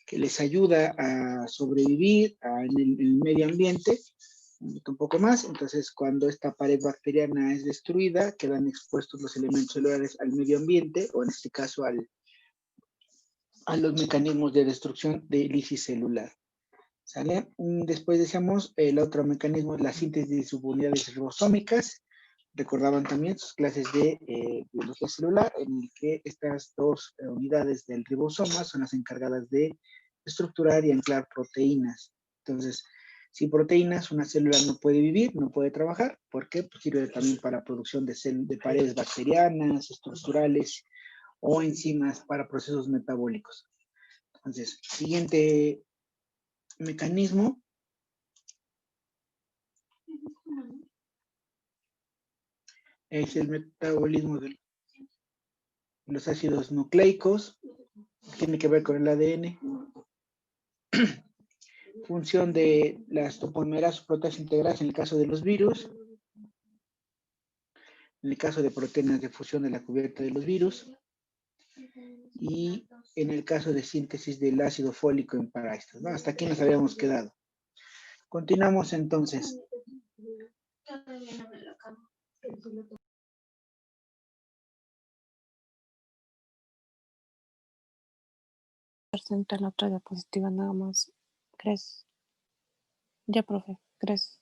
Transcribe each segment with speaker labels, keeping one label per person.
Speaker 1: que les ayuda a sobrevivir en el medio ambiente, un poco más. Entonces, cuando esta pared bacteriana es destruida, quedan expuestos los elementos celulares al medio ambiente, o en este caso a los mecanismos de destrucción de lisis celular. ¿Sale? Después decíamos, el otro mecanismo es la síntesis de subunidades ribosómicas. Recordaban también sus clases de biología celular, en el que estas dos unidades del ribosoma son las encargadas de estructurar y anclar proteínas. Entonces, sin proteínas, una célula no puede vivir, no puede trabajar. ¿Por qué? Pues sirve también para producción de paredes bacterianas, estructurales o enzimas para procesos metabólicos. Entonces, siguiente mecanismo es el metabolismo de los ácidos nucleicos, tiene que ver con el ADN. Función de las topomerasas proteasas integrales en el caso de los virus, en el caso de proteínas de fusión de la cubierta de los virus, y en el caso de síntesis del ácido fólico en parásitos, ¿no? Hasta aquí nos habíamos quedado. Continuamos entonces.
Speaker 2: Presenta la otra diapositiva nada más. ¿Crees? Ya, profe, ¿crees?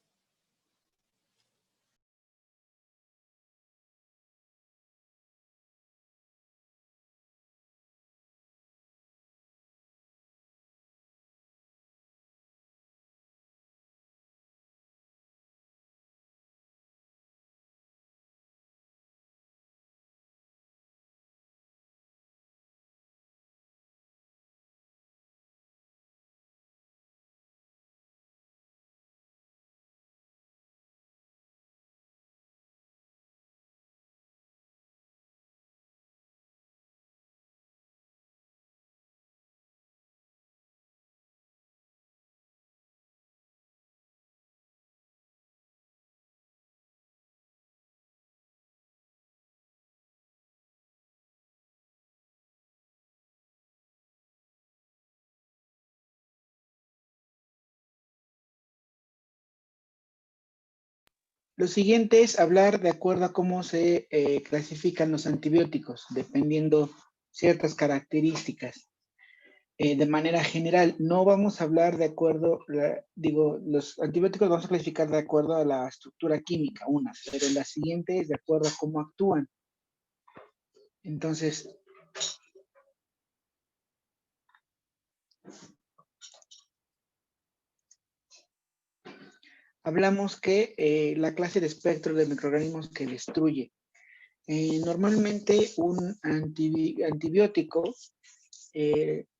Speaker 1: Lo siguiente es hablar de acuerdo a cómo se clasifican los antibióticos, dependiendo ciertas características. De manera general, no vamos a hablar de acuerdo, los antibióticos vamos a clasificar de acuerdo a la estructura química, pero la siguiente es de acuerdo a cómo actúan. Entonces, hablamos que la clase de espectro de microorganismos que destruye. Normalmente un antibiótico,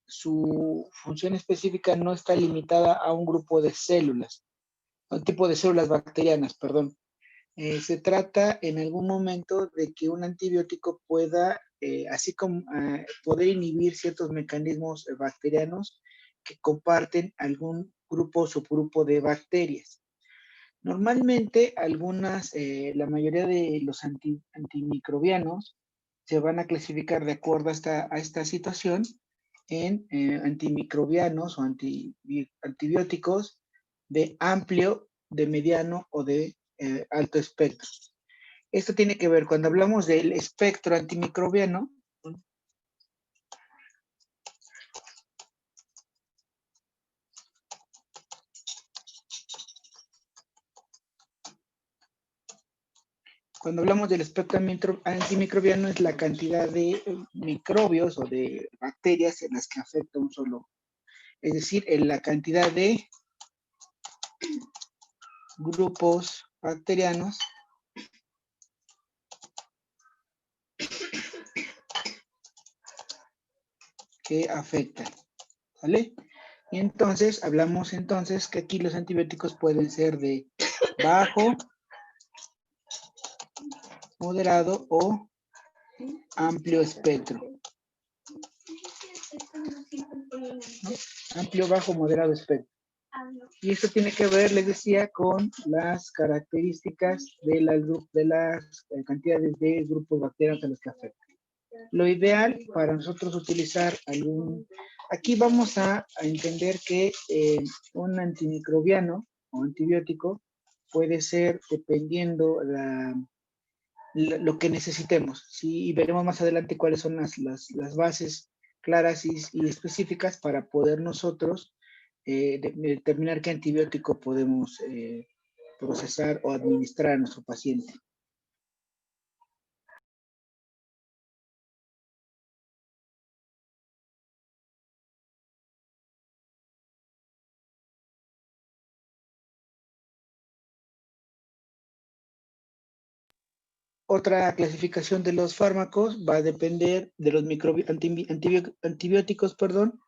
Speaker 1: su función específica no está limitada a un grupo de células, a un tipo de células bacterianas, perdón. Se trata en algún momento de que un antibiótico pueda, así como poder inhibir ciertos mecanismos bacterianos que comparten algún grupo o subgrupo de bacterias. Normalmente la mayoría de los antimicrobianos se van a clasificar de acuerdo a esta situación en antimicrobianos o antibióticos de amplio, de mediano o de alto espectro. Esto tiene que ver, cuando hablamos del espectro antimicrobiano, cuando hablamos del espectro antimicrobiano es la cantidad de microbios o de bacterias en las que afecta un solo, es decir, en la cantidad de grupos bacterianos que afectan, ¿vale? Y entonces, hablamos entonces que aquí los antibióticos pueden ser de bajo, moderado o amplio espectro. ¿No? Amplio, bajo, moderado espectro. Y esto tiene que ver, les decía, con las características de las cantidades de grupos bacterianos a los que afectan. Lo ideal para nosotros utilizar algún aquí vamos a entender que un antimicrobiano o antibiótico puede ser dependiendo lo que necesitemos, ¿sí? Y veremos más adelante cuáles son las bases claras y específicas para poder nosotros determinar qué antibiótico podemos procesar o administrar a nuestro paciente. Otra clasificación de los fármacos va a depender de los antibióticos, perdón,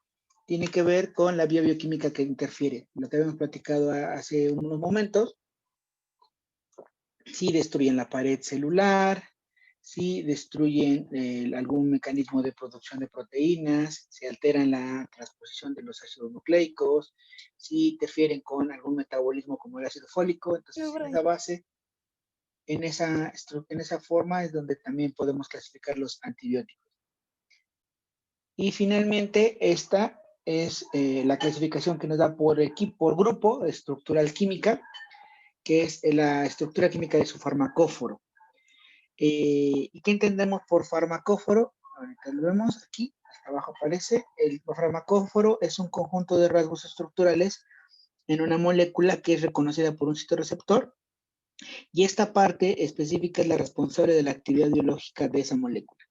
Speaker 1: tiene que ver con la vía bioquímica que interfiere. Lo que habíamos platicado hace unos momentos, si destruyen la pared celular, si destruyen algún mecanismo de producción de proteínas, si alteran la transposición de los ácidos nucleicos, si interfieren con algún metabolismo como el ácido fólico. Entonces, en esa base, en esa forma es donde también podemos clasificar los antibióticos. Y finalmente, esta es la clasificación que nos da por grupo estructural química, que es la estructura química de su farmacóforo. ¿Y qué entendemos por farmacóforo? Ahorita lo vemos aquí, hasta abajo aparece. El farmacóforo es un conjunto de rasgos estructurales en una molécula que es reconocida por un citorreceptor, y esta parte específica es la responsable de la actividad biológica de esa molécula.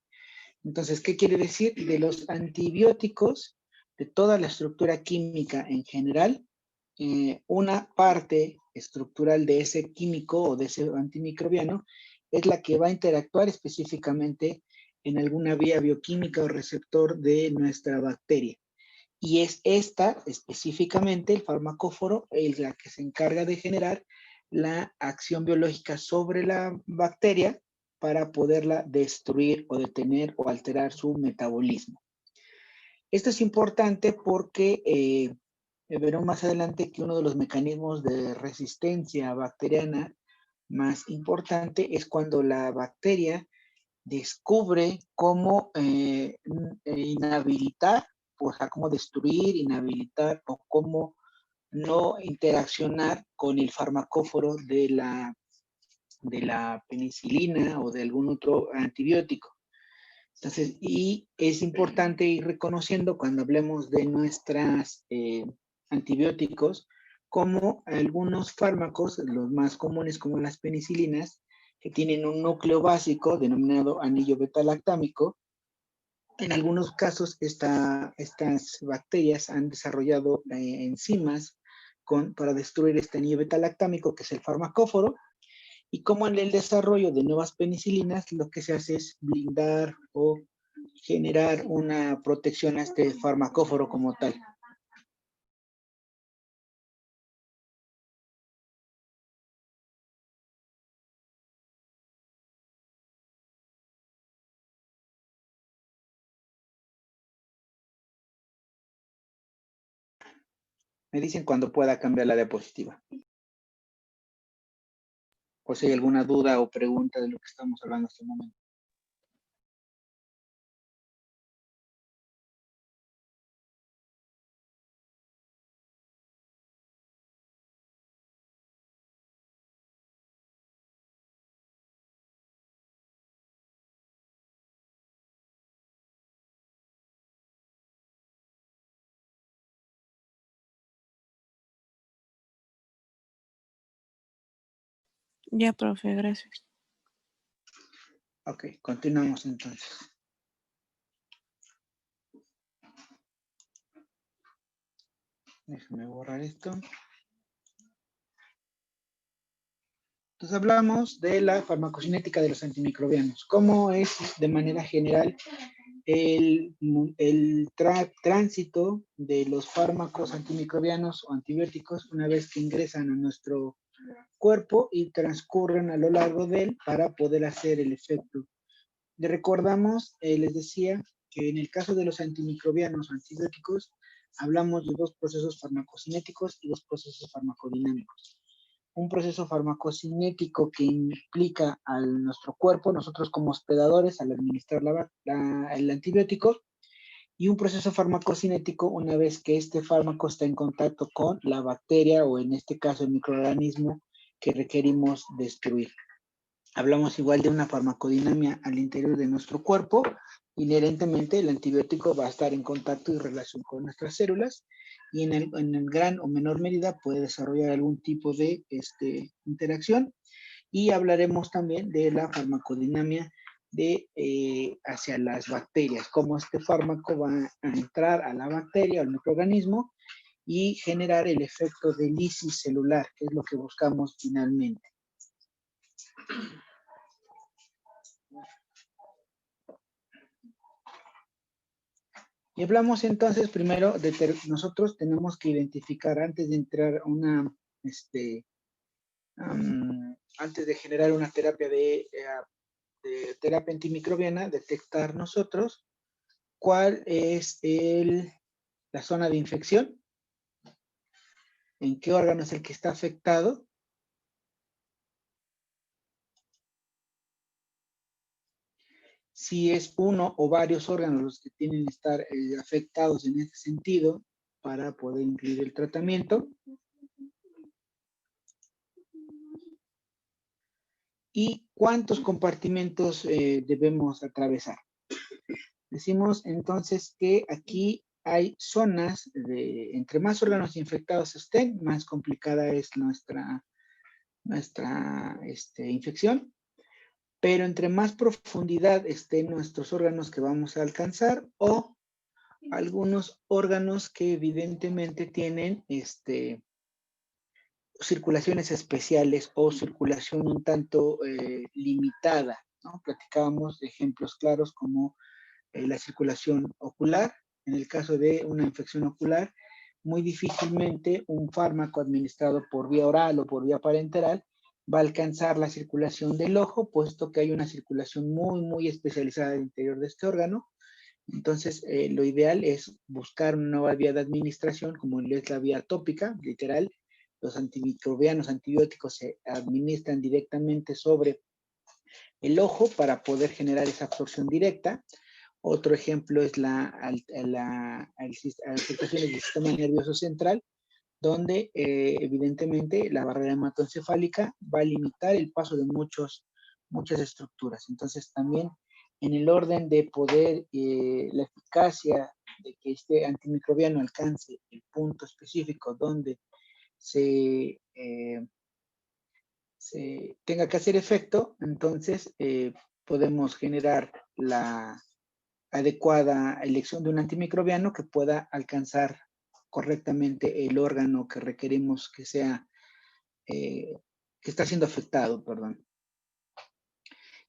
Speaker 1: Entonces, ¿qué quiere decir? De los antibióticos, de toda la estructura química en general, una parte estructural de ese químico o de ese antimicrobiano es la que va a interactuar específicamente en alguna vía bioquímica o receptor de nuestra bacteria. Y es esta específicamente, el farmacóforo, la que se encarga de generar la acción biológica sobre la bacteria para poderla destruir o detener o alterar su metabolismo. Esto es importante porque veremos más adelante que uno de los mecanismos de resistencia bacteriana más importante es cuando la bacteria descubre cómo inhabilitar, o sea, cómo destruir, inhabilitar o cómo no interaccionar con el farmacóforo de la penicilina o de algún otro antibiótico. Entonces, y es importante ir reconociendo cuando hablemos de nuestros antibióticos, como algunos fármacos, los más comunes como las penicilinas, que tienen un núcleo básico denominado anillo beta-lactámico. En algunos casos, estas bacterias han desarrollado enzimas para destruir este anillo beta-lactámico, que es el farmacóforo, y como en el desarrollo de nuevas penicilinas, lo que se hace es blindar o generar una protección a este farmacóforo como tal. Me dicen cuando pueda cambiar la diapositiva. O si hay alguna duda o pregunta de lo que estamos hablando hasta el momento.
Speaker 2: Ya, profe, gracias.
Speaker 1: Ok, continuamos entonces. Déjame borrar esto. Entonces hablamos de la farmacocinética de los antimicrobianos. ¿Cómo es de manera general el tránsito de los fármacos antimicrobianos o antibióticos una vez que ingresan a nuestro cuerpo y transcurren a lo largo de él para poder hacer el efecto? Le recordamos, les decía, que en el caso de los antimicrobianos o antibióticos, hablamos de dos procesos farmacocinéticos y dos procesos farmacodinámicos. Un proceso farmacocinético que implica a nuestro cuerpo, nosotros como hospedadores, al administrar el antibiótico, Y un proceso farmacocinético una vez que este fármaco está en contacto con la bacteria o en este caso el microorganismo que requerimos destruir. Hablamos igual de una farmacodinámica al interior de nuestro cuerpo. Inherentemente el antibiótico va a estar en contacto y relación con nuestras células y en gran o menor medida puede desarrollar algún tipo de interacción. Y hablaremos también de la farmacodinámica hacia las bacterias, cómo este fármaco va a entrar a la bacteria, al microorganismo, y generar el efecto de lisis celular, que es lo que buscamos finalmente. Y hablamos entonces primero de nosotros tenemos que identificar antes de entrar a una, antes de generar una terapia de terapia antimicrobiana, detectar nosotros cuál es la zona de infección, en qué órgano es el que está afectado, si es uno o varios órganos los que tienen que estar afectados en este sentido para poder incluir el tratamiento, y cuántos compartimentos debemos atravesar. Decimos entonces que aquí hay zonas entre más órganos infectados estén, más complicada es nuestra infección, pero entre más profundidad estén nuestros órganos que vamos a alcanzar o algunos órganos que evidentemente tienen circulaciones especiales o circulación un tanto limitada, ¿no? Platicábamos de ejemplos claros como la circulación ocular. En el caso de una infección ocular, muy difícilmente un fármaco administrado por vía oral o por vía parenteral va a alcanzar la circulación del ojo, puesto que hay una circulación muy especializada al interior de este órgano. Entonces, lo ideal es buscar una nueva vía de administración, como es la vía tópica, literal. Los antimicrobianos, antibióticos se administran directamente sobre el ojo para poder generar esa absorción directa. Otro ejemplo es las afectaciones del sistema nervioso central, donde evidentemente la barrera hematoencefálica va a limitar el paso de muchas estructuras. Entonces también en el orden de poder, la eficacia de que este antimicrobiano alcance el punto específico donde se tenga que hacer efecto, entonces podemos generar la adecuada elección de un antimicrobiano que pueda alcanzar correctamente el órgano que requerimos que sea, que está siendo afectado, perdón.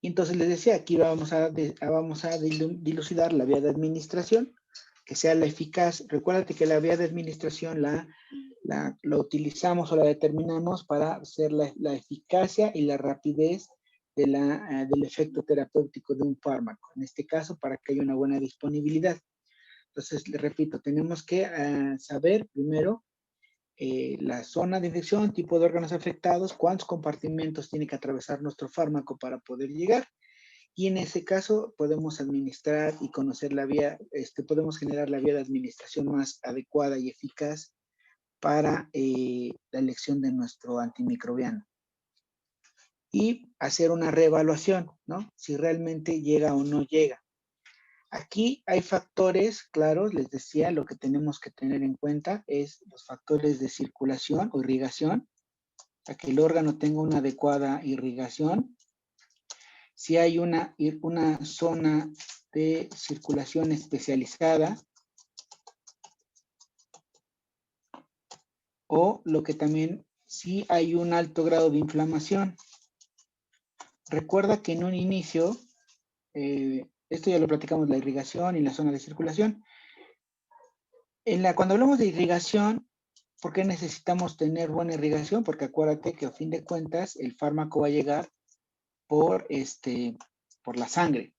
Speaker 1: Y entonces les decía, aquí vamos a dilucidar la vía de administración, que sea la eficaz. Recuérdate que la vía de administración la utilizamos o la determinamos para hacer la eficacia y la rapidez del efecto terapéutico de un fármaco. En este caso, para que haya una buena disponibilidad. Entonces, le repito, tenemos que saber primero la zona de infección, tipo de órganos afectados, cuántos compartimentos tiene que atravesar nuestro fármaco para poder llegar. Y en ese caso podemos administrar y conocer la vía, podemos generar la vía de administración más adecuada y eficaz para la elección de nuestro antimicrobiano. Y hacer una reevaluación, ¿no? Si realmente llega o no llega. Aquí hay factores claros, les decía, lo que tenemos que tener en cuenta es los factores de circulación o irrigación, para que el órgano tenga una adecuada irrigación. Si hay una zona de circulación especializada, o lo que también, si hay un alto grado de inflamación. Recuerda que en un inicio, esto ya lo platicamos, la irrigación y la zona de circulación. Cuando hablamos de irrigación, ¿por qué necesitamos tener buena irrigación? Porque acuérdate que a fin de cuentas el fármaco va a llegar por la sangre.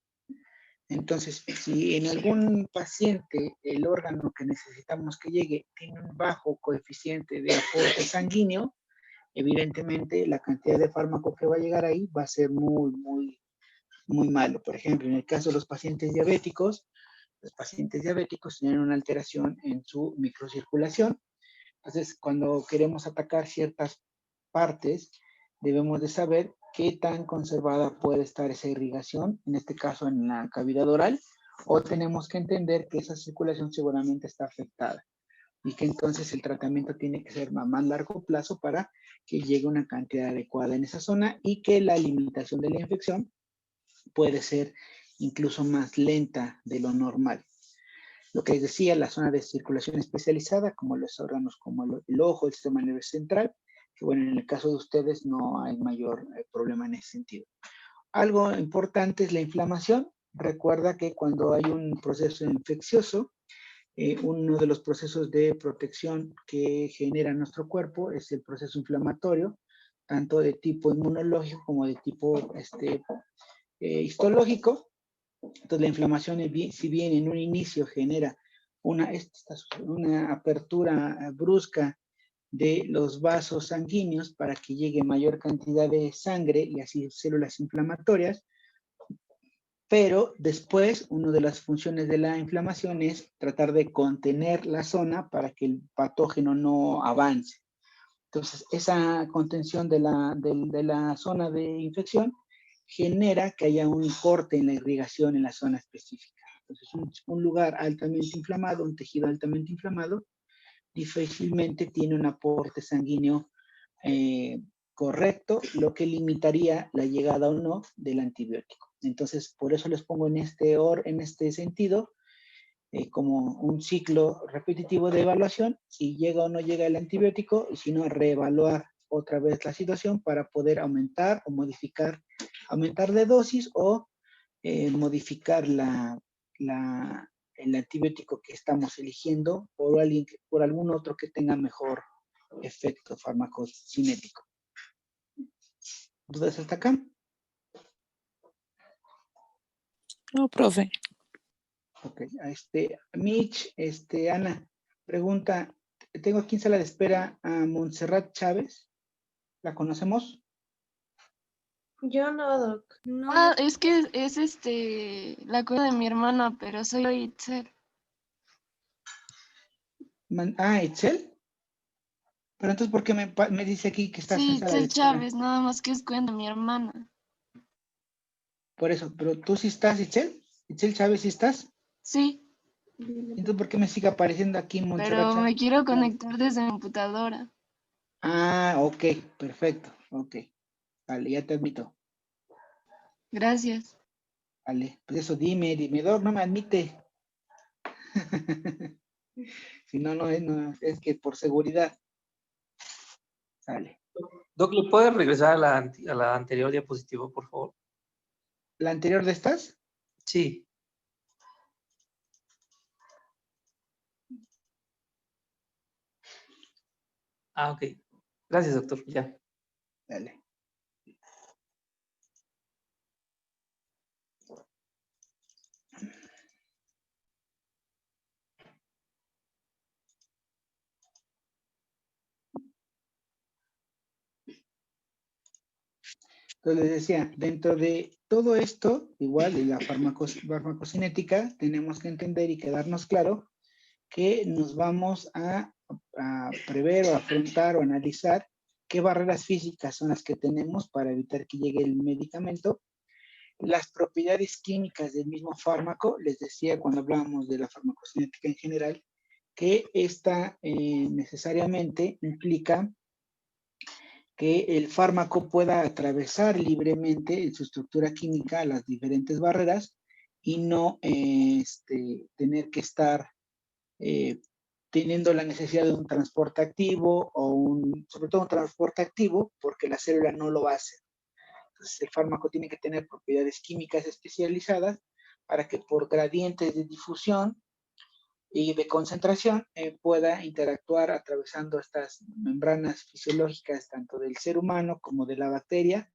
Speaker 1: Entonces, si en algún paciente el órgano que necesitamos que llegue tiene un bajo coeficiente de aporte sanguíneo, evidentemente la cantidad de fármaco que va a llegar ahí va a ser muy malo. Por ejemplo, en el caso de los pacientes diabéticos, Los pacientes diabéticos tienen una alteración en su microcirculación. Entonces, cuando queremos atacar ciertas partes, debemos de saber qué tan conservada puede estar esa irrigación, en este caso en la cavidad oral, o tenemos que entender que esa circulación seguramente está afectada y que entonces el tratamiento tiene que ser a más largo plazo para que llegue una cantidad adecuada en esa zona y que la limitación de la infección puede ser incluso más lenta de lo normal. Lo que les decía, la zona de circulación especializada, como los órganos como el ojo, el sistema nervioso central, que bueno, en el caso de ustedes no hay mayor problema en ese sentido. Algo importante es la inflamación. Recuerda que cuando hay un proceso infeccioso, uno de los procesos de protección que genera nuestro cuerpo es el proceso inflamatorio, tanto de tipo inmunológico como de tipo histológico. Entonces la inflamación, si bien en un inicio genera una apertura brusca de los vasos sanguíneos para que llegue mayor cantidad de sangre y así células inflamatorias, pero después una de las funciones de la inflamación es tratar de contener la zona para que el patógeno no avance. Entonces, esa contención de la zona de infección genera que haya un corte en la irrigación en la zona específica. Entonces, un lugar altamente inflamado, un tejido altamente inflamado, difícilmente tiene un aporte sanguíneo correcto, lo que limitaría la llegada o no del antibiótico. Entonces, por eso les pongo en este sentido, como un ciclo repetitivo de evaluación, si llega o no llega el antibiótico, y si no, reevaluar otra vez la situación para poder aumentar o modificar, aumentar de dosis o modificar el antibiótico que estamos eligiendo por algún otro que tenga mejor efecto farmacocinético. ¿Dudas hasta acá?
Speaker 2: No, profe.
Speaker 1: Ok, Mitch, Ana, pregunta, tengo aquí en sala de espera a Montserrat Chávez, ¿la conocemos?
Speaker 3: Yo no, Doc. No,
Speaker 4: Ah, es que es la cosa de mi hermana, pero soy Itzel.
Speaker 1: Itzel. Pero entonces, ¿por qué me dice aquí que estás en
Speaker 4: Sí,
Speaker 1: sala de
Speaker 4: Itzel
Speaker 1: espera?
Speaker 4: Chávez, nada más que es cuenta mi hermana.
Speaker 1: Por eso, pero tú sí estás, Itzel. Itzel Chávez, ¿sí estás?
Speaker 4: Sí,
Speaker 1: Entonces, ¿por qué me sigue apareciendo aquí Montserrat
Speaker 4: pero me
Speaker 1: Chávez?
Speaker 4: quiero conectar desde mi computadora.
Speaker 1: Ok, perfecto, ok. Vale, ya te admito.
Speaker 4: Gracias.
Speaker 1: Vale, pues eso, dime, Doc, no me admite. Si no, no, es que por seguridad. Vale.
Speaker 5: Doc, ¿le puedes regresar a la anterior diapositiva, por favor?
Speaker 1: ¿La anterior de estas?
Speaker 5: Sí. Ok. Gracias, doctor. Ya.
Speaker 1: Dale. Entonces les decía, dentro de todo esto, igual de la farmacocinética, tenemos que entender y quedarnos claro que nos vamos a prever o afrontar o analizar qué barreras físicas son las que tenemos para evitar que llegue el medicamento. Las propiedades químicas del mismo fármaco, les decía cuando hablábamos de la farmacocinética en general, que esta necesariamente implica que el fármaco pueda atravesar libremente en su estructura química las diferentes barreras y no tener que estar teniendo la necesidad de un transporte activo o sobre todo un transporte activo porque la célula no lo va a hacer. Entonces el fármaco tiene que tener propiedades químicas especializadas para que por gradientes de difusión y de concentración pueda interactuar atravesando estas membranas fisiológicas tanto del ser humano como de la bacteria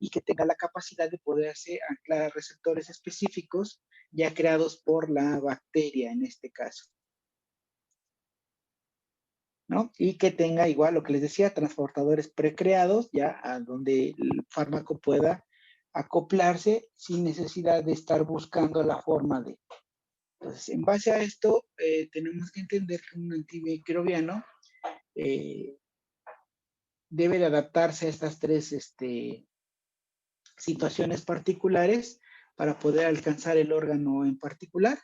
Speaker 1: y que tenga la capacidad de poderse anclar a receptores específicos ya creados por la bacteria en este caso. ¿No? Y que tenga igual lo que les decía, transportadores precreados ya a donde el fármaco pueda acoplarse sin necesidad de estar buscando la forma Entonces, en base a esto, tenemos que entender que un antimicrobiano debe de adaptarse a estas tres situaciones particulares para poder alcanzar el órgano en particular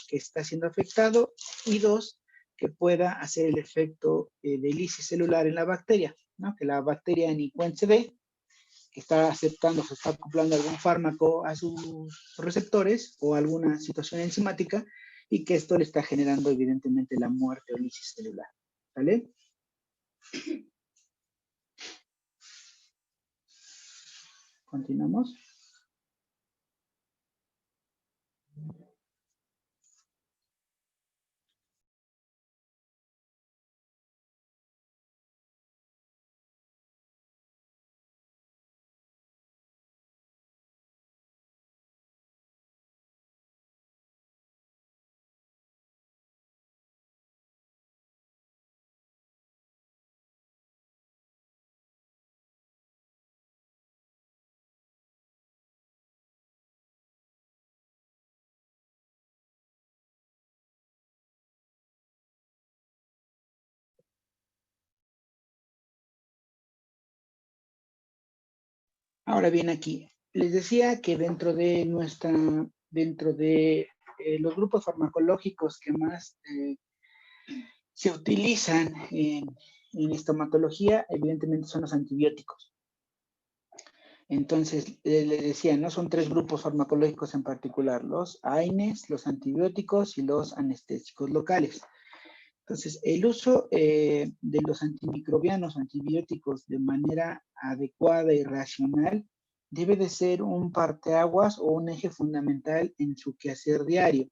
Speaker 1: que está siendo afectado, y dos, que pueda hacer el efecto de lisis celular en la bacteria, ¿no? Que la bacteria ni cuenta se ve, que está aceptando, se está acoplando algún fármaco a sus receptores o alguna situación enzimática, y que esto le está generando evidentemente la muerte o lisis celular. ¿Vale? Continuamos. Ahora bien, aquí les decía que dentro de los grupos farmacológicos que más se utilizan en estomatología, evidentemente son los antibióticos. Entonces, les decía, ¿no? Son tres grupos farmacológicos en particular: los AINES, los antibióticos y los anestésicos locales. Entonces, el uso de los antimicrobianos, antibióticos, de manera adecuada y racional debe de ser un parteaguas o un eje fundamental en su quehacer diario.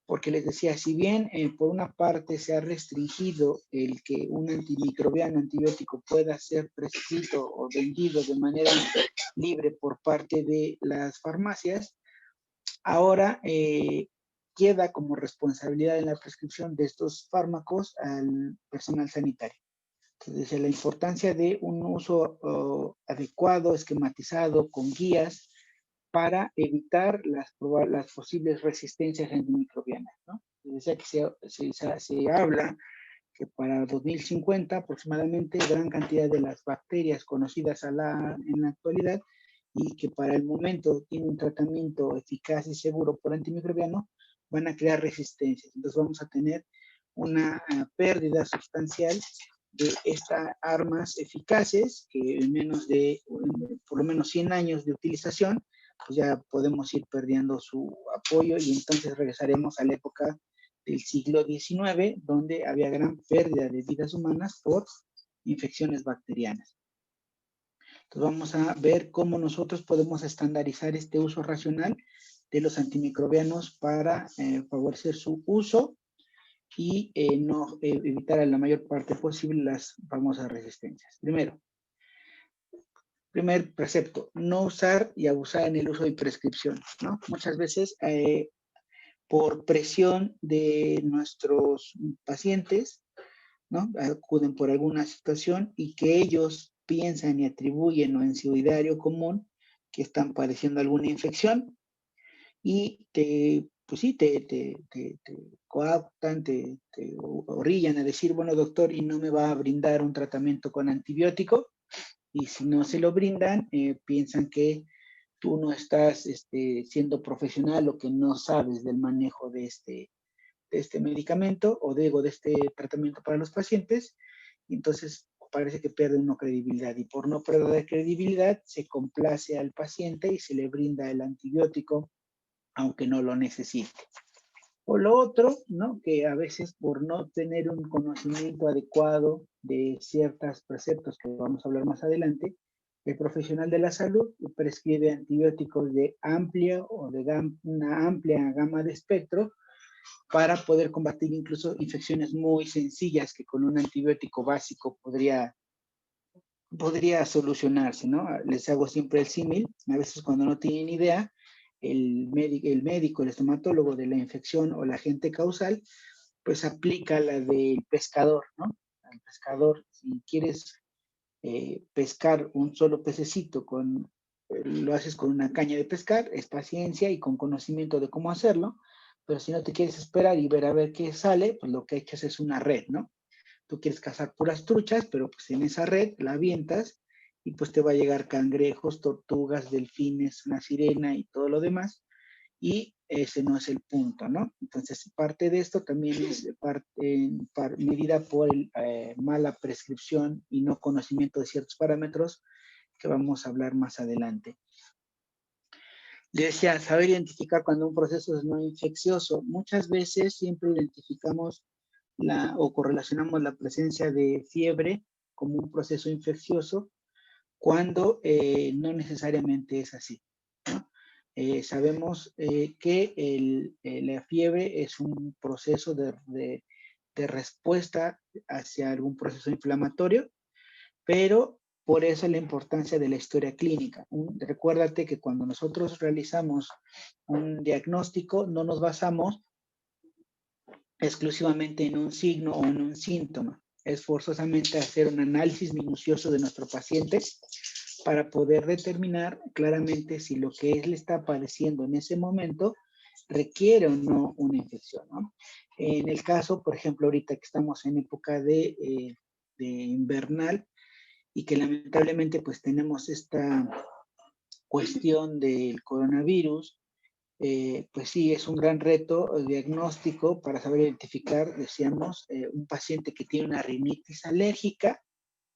Speaker 1: Porque les decía, si bien por una parte se ha restringido el que un antimicrobiano, antibiótico, pueda ser prescrito o vendido de manera libre por parte de las farmacias, ahora queda como responsabilidad en la prescripción de estos fármacos al personal sanitario. Entonces, la importancia de un uso adecuado, esquematizado, con guías, para evitar las posibles resistencias antimicrobianas, ¿no? Decía que se habla que para 2050 aproximadamente gran cantidad de las bacterias conocidas en la actualidad, y que para el momento tiene un tratamiento eficaz y seguro por antimicrobiano, van a crear resistencias. Entonces vamos a tener una pérdida sustancial de estas armas eficaces que en menos de por lo menos 100 años de utilización, pues ya podemos ir perdiendo su apoyo, y entonces regresaremos a la época del siglo XIX, donde había gran pérdida de vidas humanas por infecciones bacterianas. Entonces vamos a ver cómo nosotros podemos estandarizar este uso racional de los antimicrobianos para favorecer su uso y evitar a la mayor parte posible las famosas resistencias. Primer precepto: no usar y abusar en el uso de prescripción, ¿no? Muchas veces por presión de nuestros pacientes, ¿no? Acuden por alguna situación y que ellos piensan y atribuyen, o en su ideario común, que están padeciendo alguna infección, y pues sí, te coaptan, te orillan a decir, bueno, doctor, ¿y no me va a brindar un tratamiento con antibiótico? Y si no se lo brindan, piensan que tú no estás siendo profesional, o que no sabes del manejo de este medicamento o de este tratamiento para los pacientes. Entonces parece que pierde una credibilidad, y por no perder credibilidad se complace al paciente y se le brinda el antibiótico aunque no lo necesite. O lo otro, ¿no? Que a veces, por no tener un conocimiento adecuado de ciertos preceptos que vamos a hablar más adelante, el profesional de la salud prescribe antibióticos de una amplia gama de espectro, para poder combatir incluso infecciones muy sencillas que con un antibiótico básico podría solucionarse, ¿no? Les hago siempre el símil. A veces, cuando no tienen idea, el médico, el estomatólogo de la infección o la agente causal, pues aplica la del pescador, ¿no? Al pescador, si quieres pescar un solo pececito, lo haces con una caña de pescar, es paciencia y con conocimiento de cómo hacerlo. Pero si no te quieres esperar y ver a ver qué sale, pues lo que echas es una red, ¿no? Tú quieres cazar puras truchas, pero pues en esa red la avientas y pues te va a llegar cangrejos, tortugas, delfines, una sirena y todo lo demás. Y ese no es el punto, ¿no? Entonces, parte de esto también es medida por mala prescripción y no conocimiento de ciertos parámetros que vamos a hablar más adelante. Le decía, saber identificar cuando un proceso es no infeccioso. Muchas veces siempre identificamos o correlacionamos la presencia de fiebre como un proceso infeccioso cuando no necesariamente es así, ¿no? Sabemos que la fiebre es un proceso de respuesta hacia algún proceso inflamatorio, pero por eso la importancia de la historia clínica. Recuérdate que cuando nosotros realizamos un diagnóstico, no nos basamos exclusivamente en un signo o en un síntoma. Es forzosamente hacer un análisis minucioso de nuestro paciente para poder determinar claramente si lo que él está padeciendo en ese momento requiere o no una infección, ¿no? En el caso, por ejemplo, ahorita que estamos en época de invernal y que lamentablemente pues tenemos esta cuestión del coronavirus, pues sí, es un gran reto diagnóstico para saber identificar, decíamos, un paciente que tiene una rinitis alérgica,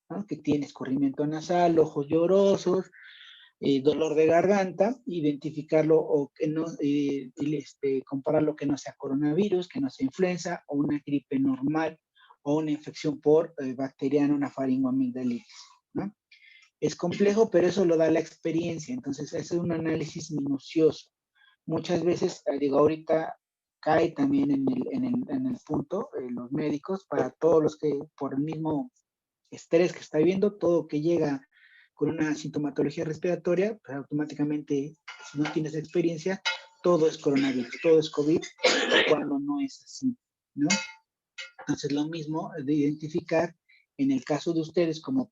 Speaker 1: ¿no? Que tiene escurrimiento nasal, ojos llorosos, dolor de garganta, identificarlo o que no, compararlo que no sea coronavirus, que no sea influenza o una gripe normal o una infección por bacteriana, una faringoamigdalitis, ¿no? Es complejo, pero eso lo da la experiencia, entonces es un análisis minucioso. Muchas veces, digo, ahorita cae también en el punto, los médicos, para todos los que por el mismo estrés que está viendo, todo que llega con una sintomatología respiratoria, pues automáticamente, si no tienes experiencia, todo es coronavirus, todo es COVID, cuando no es así, ¿no? Entonces, lo mismo de identificar, en el caso de ustedes como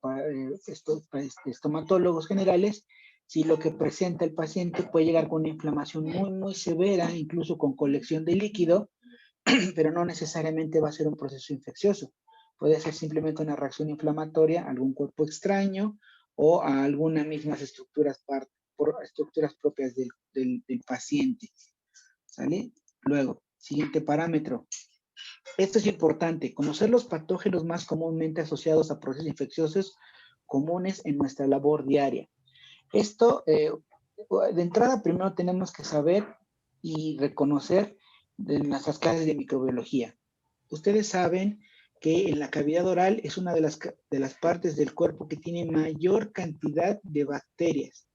Speaker 1: estomatólogos generales, si lo que presenta el paciente puede llegar con una inflamación muy, muy severa, incluso con colección de líquido, pero no necesariamente va a ser un proceso infeccioso. Puede ser simplemente una reacción inflamatoria a algún cuerpo extraño o a algunas mismas estructuras propias del paciente. ¿Sale? Luego, siguiente parámetro. Esto es importante, conocer los patógenos más comúnmente asociados a procesos infecciosos comunes en nuestra labor diaria. Esto, de entrada, primero tenemos que saber y reconocer de nuestras clases de microbiología. Ustedes saben que en la cavidad oral es una de las partes del cuerpo que tiene mayor cantidad de bacterias.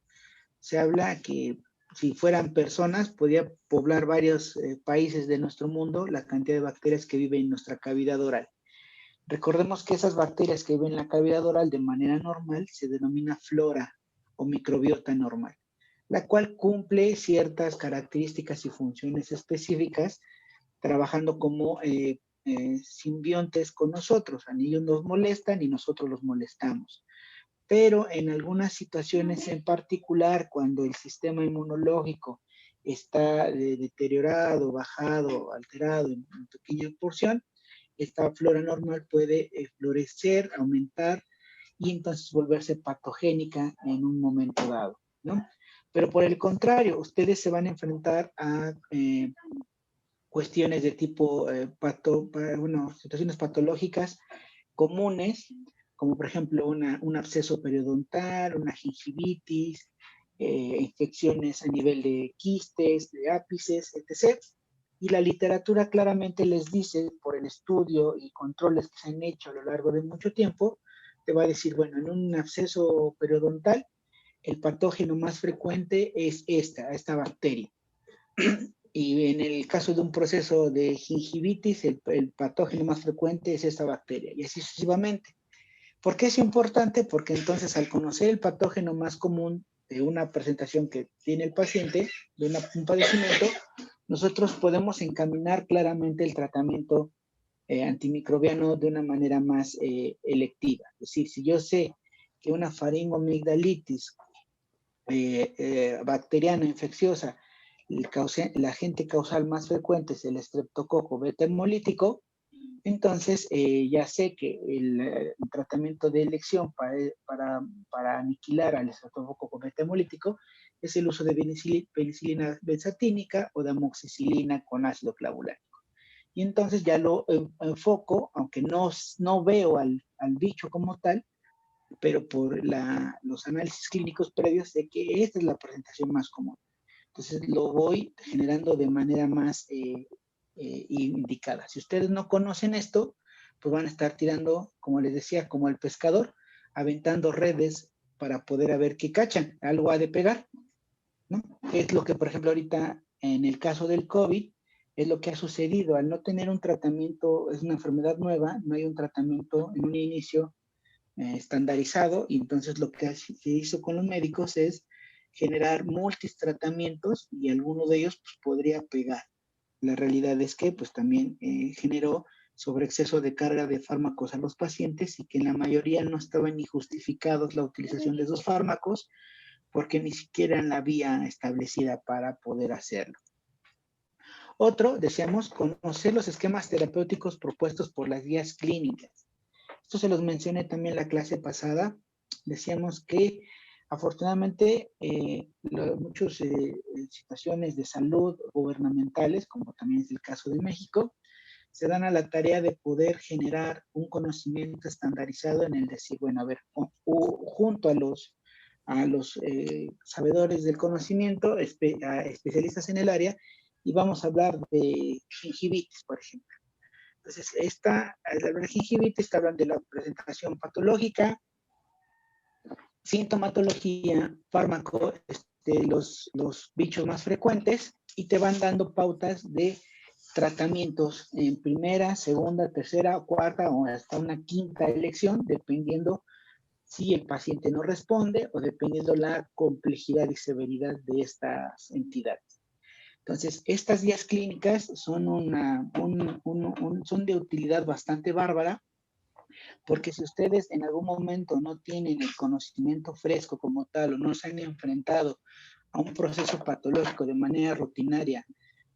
Speaker 1: Se habla que si fueran personas, podría poblar varios países de nuestro mundo la cantidad de bacterias que viven en nuestra cavidad oral. Recordemos que esas bacterias que viven en la cavidad oral de manera normal se denomina flora o microbiota normal, la cual cumple ciertas características y funciones específicas, trabajando como simbiontes con nosotros. A ellos nos molestan y nosotros los molestamos. Pero en algunas situaciones en particular, cuando el sistema inmunológico está deteriorado, bajado, alterado en pequeña porción, esta flora normal puede florecer, aumentar y entonces volverse patogénica en un momento dado, ¿no? Pero por el contrario, ustedes se van a enfrentar a cuestiones de tipo, situaciones patológicas comunes, como por ejemplo un absceso periodontal, una gingivitis, infecciones a nivel de quistes, de ápices, etc. Y la literatura claramente les dice, por el estudio y controles que se han hecho a lo largo de mucho tiempo, te va a decir, bueno, en un absceso periodontal, el patógeno más frecuente es esta bacteria. Y en el caso de un proceso de gingivitis, el patógeno más frecuente es esta bacteria, y así sucesivamente. ¿Por qué es importante? Porque entonces al conocer el patógeno más común de una presentación que tiene el paciente, de un padecimiento, nosotros podemos encaminar claramente el tratamiento antimicrobiano de una manera más electiva. Es decir, si yo sé que una faringoamigdalitis bacteriana infecciosa el agente causal más frecuente es el estreptococo beta hemolítico, entonces ya sé que el tratamiento de elección para aniquilar al estreptococo beta hemolítico es el uso de penicilina benzatínica o de amoxicilina con ácido clavulánico. Y entonces ya lo enfoco, aunque no veo al bicho como tal, pero por los análisis clínicos previos sé que esta es la presentación más común. Entonces lo voy generando de manera más indicada. Si ustedes no conocen esto, pues van a estar tirando, como les decía, como el pescador, aventando redes para poder ver qué cachan. Algo ha de pegar, ¿no? Es lo que, por ejemplo, ahorita en el caso del COVID, es lo que ha sucedido. Al no tener un tratamiento, es una enfermedad nueva, no hay un tratamiento en un inicio estandarizado, y entonces lo que se hizo con los médicos es generar múltiples tratamientos y alguno de ellos pues, podría pegar. La realidad es que pues también generó sobreexceso de carga de fármacos a los pacientes y que en la mayoría no estaban ni justificados la utilización de esos fármacos porque ni siquiera en la vía establecida para poder hacerlo. Otro, decíamos, conocer los esquemas terapéuticos propuestos por las guías clínicas. Esto se los mencioné también en la clase pasada. Decíamos que afortunadamente muchas situaciones de salud gubernamentales, como también es el caso de México, se dan a la tarea de poder generar un conocimiento estandarizado en el decir, bueno, a ver, junto a los sabedores del conocimiento, especialistas en el área, y vamos a hablar de gingivitis, por ejemplo. Entonces, la gingivitis hablan de la presentación patológica, sintomatología, fármaco, los bichos más frecuentes, y te van dando pautas de tratamientos en primera, segunda, tercera, cuarta o hasta una quinta elección, dependiendo si el paciente no responde o dependiendo la complejidad y severidad de estas entidades. Entonces, estas guías clínicas son, son de utilidad bastante bárbara, porque si ustedes en algún momento no tienen el conocimiento fresco como tal o no se han enfrentado a un proceso patológico de manera rutinaria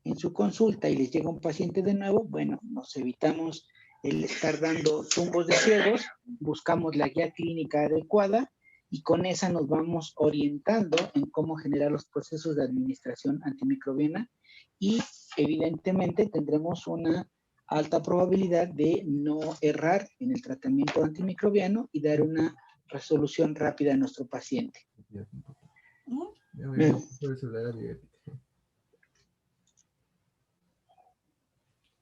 Speaker 1: en su consulta y les llega un paciente de nuevo, bueno, nos evitamos el estar dando tumbos de ciegos, buscamos la guía clínica adecuada y con esa nos vamos orientando en cómo generar los procesos de administración antimicrobiana y evidentemente tendremos una alta probabilidad de no errar en el tratamiento antimicrobiano y dar una resolución rápida a nuestro paciente.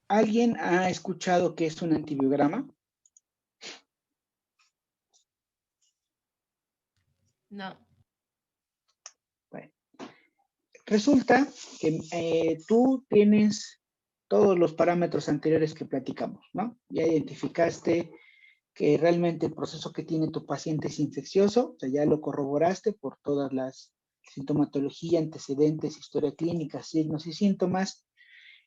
Speaker 1: ¿Alguien ha escuchado qué es un antibiograma?
Speaker 3: No.
Speaker 1: Bueno, resulta que tú tienes todos los parámetros anteriores que platicamos, ¿no? Ya identificaste que realmente el proceso que tiene tu paciente es infeccioso, o sea, ya lo corroboraste por todas las sintomatología, antecedentes, historia clínica, signos y síntomas.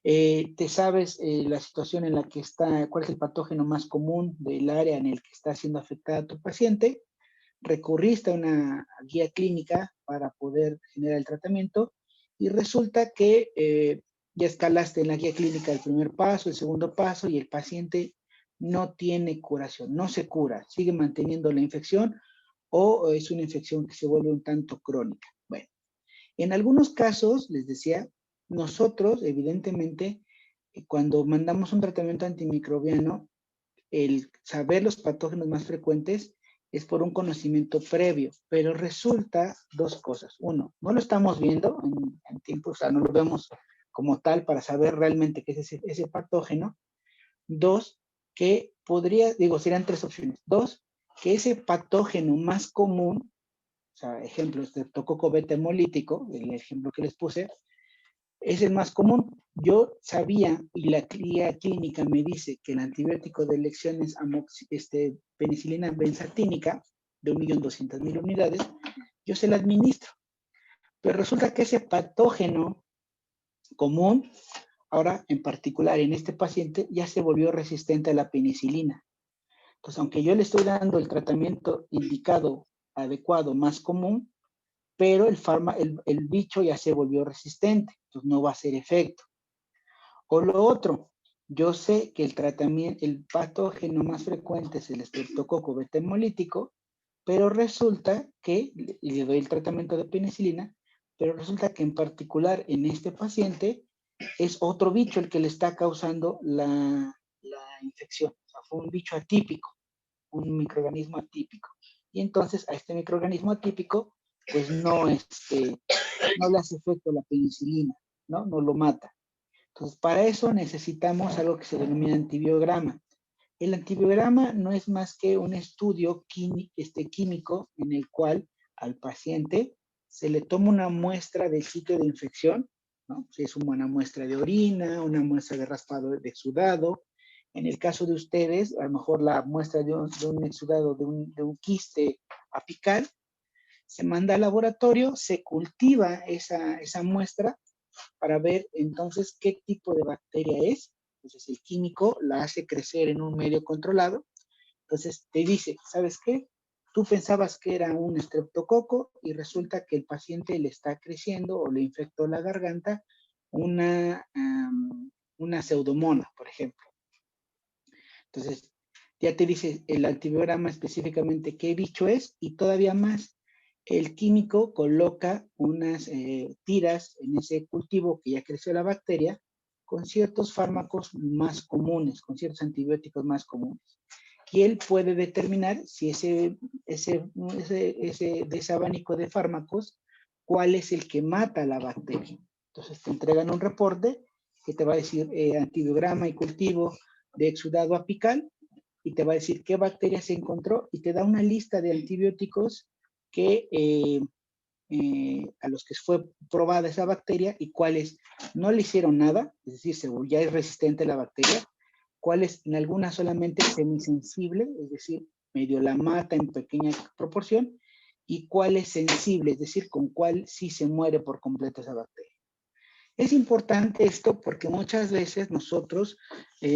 Speaker 1: Te sabes la situación en la que está, cuál es el patógeno más común del área en el que está siendo afectada tu paciente, recurriste a una guía clínica para poder generar el tratamiento y resulta que ya escalaste en la guía clínica el primer paso, el segundo paso y el paciente no tiene curación, no se cura, sigue manteniendo la infección o es una infección que se vuelve un tanto crónica. Bueno, en algunos casos, les decía, nosotros evidentemente cuando mandamos un tratamiento antimicrobiano, el saber los patógenos más frecuentes es por un conocimiento previo, pero resulta dos cosas. Uno, no lo estamos viendo en tiempo, o sea, no lo vemos como tal para saber realmente qué es ese patógeno. Dos, que serían tres opciones. Dos, que ese patógeno más común, o sea, ejemplo, estreptococo beta hemolítico, el ejemplo que les puse, es el más común. Yo sabía, y la guía clínica me dice que el antibiótico de elección es penicilina benzatínica, de 1.200.000 unidades, yo se la administro. Pero resulta que ese patógeno común, ahora en particular en este paciente, ya se volvió resistente a la penicilina. Entonces, aunque yo le estoy dando el tratamiento indicado, adecuado, más común, pero el bicho ya se volvió resistente, entonces no va a hacer efecto. O lo otro, yo sé que el patógeno más frecuente es el estreptococo beta hemolítico, pero resulta que, y le doy el tratamiento de penicilina, pero resulta que en particular en este paciente es otro bicho el que le está causando la infección. O sea, fue un bicho atípico, un microorganismo atípico. Y entonces a este microorganismo atípico, pues no le hace efecto la penicilina, ¿no? No lo mata. Entonces, para eso necesitamos algo que se denomina antibiograma. El antibiograma no es más que un estudio químico en el cual al paciente se le toma una muestra del sitio de infección, ¿no? Si es una muestra de orina, una muestra de raspado de exudado. En el caso de ustedes, a lo mejor la muestra de un exudado de un quiste apical, se manda al laboratorio, se cultiva esa muestra para ver entonces qué tipo de bacteria es. Entonces el químico la hace crecer en un medio controlado. Entonces te dice, ¿sabes qué? Tú pensabas que era un estreptococo y resulta que el paciente le está creciendo o le infectó la garganta una pseudomonas, por ejemplo. Entonces ya te dice el antibiograma específicamente qué bicho es y todavía más. El químico coloca unas tiras en ese cultivo que ya creció la bacteria con ciertos fármacos más comunes, con ciertos antibióticos más comunes. Y él puede determinar si de ese abanico de fármacos, cuál es el que mata la bacteria. Entonces te entregan un reporte que te va a decir antibiograma y cultivo de exudado apical y te va a decir qué bacteria se encontró y te da una lista de antibióticos que a los que fue probada esa bacteria y cuáles no le hicieron nada, es decir, según ya es resistente la bacteria, cuáles en algunas solamente semisensible, es decir, medio la mata en pequeña proporción, y cuál es sensible, es decir, con cuál sí se muere por completo esa bacteria. Es importante esto porque muchas veces nosotros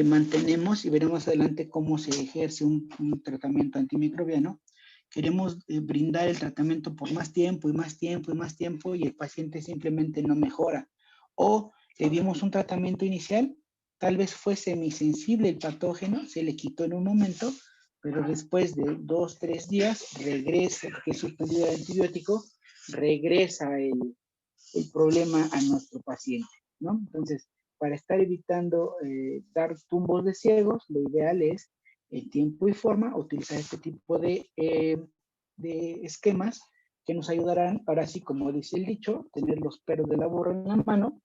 Speaker 1: mantenemos, y veremos más adelante cómo se ejerce un tratamiento antimicrobiano, queremos brindar el tratamiento por más tiempo y más tiempo y más tiempo y el paciente simplemente no mejora. O le dimos un tratamiento inicial, tal vez fue semisensible el patógeno, se le quitó en un momento, pero después de 2, 3 días regresa, que es suspendido el antibiótico, regresa el problema a nuestro paciente, ¿no? Entonces, para estar evitando dar tumbos de ciegos, lo ideal es en tiempo y forma utilizar este tipo de esquemas que nos ayudarán, ahora sí, como dice el dicho, tener los pelos de la burra en la mano,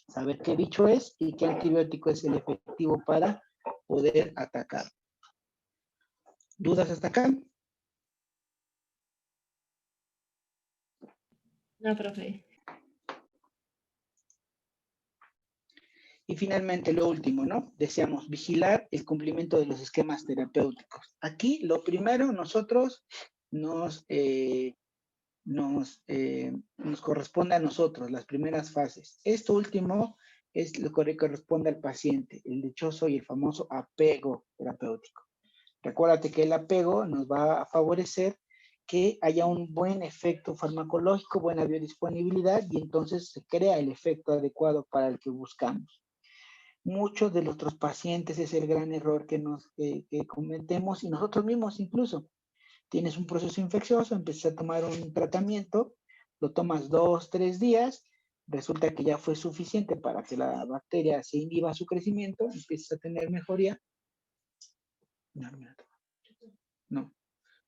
Speaker 1: saber qué bicho es y qué antibiótico es el efectivo para poder atacar. ¿Dudas hasta acá?
Speaker 3: No, profe.
Speaker 1: Y finalmente, lo último, ¿no? Deseamos vigilar el cumplimiento de los esquemas terapéuticos. Aquí, lo primero, nosotros nos corresponde a nosotros, las primeras fases. Esto último es lo que corresponde al paciente, el dichoso y el famoso apego terapéutico. Recuérdate que el apego nos va a favorecer que haya un buen efecto farmacológico, buena biodisponibilidad y entonces se crea el efecto adecuado para el que buscamos. Muchos de nuestros pacientes es el gran error que cometemos y nosotros mismos incluso. Tienes un proceso infeccioso, empiezas a tomar un tratamiento, lo tomas 2, 3 días, resulta que ya fue suficiente para que la bacteria se inhiba su crecimiento, empiezas a tener mejoría.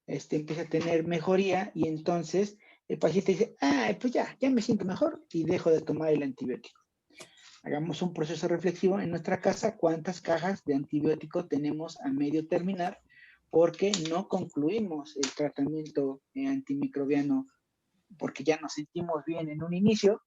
Speaker 1: Empieza a tener mejoría y entonces el paciente dice, pues ya me siento mejor y dejo de tomar el antibiótico. Hagamos un proceso reflexivo en nuestra casa, cuántas cajas de antibiótico tenemos a medio terminar, porque no concluimos el tratamiento antimicrobiano porque ya nos sentimos bien en un inicio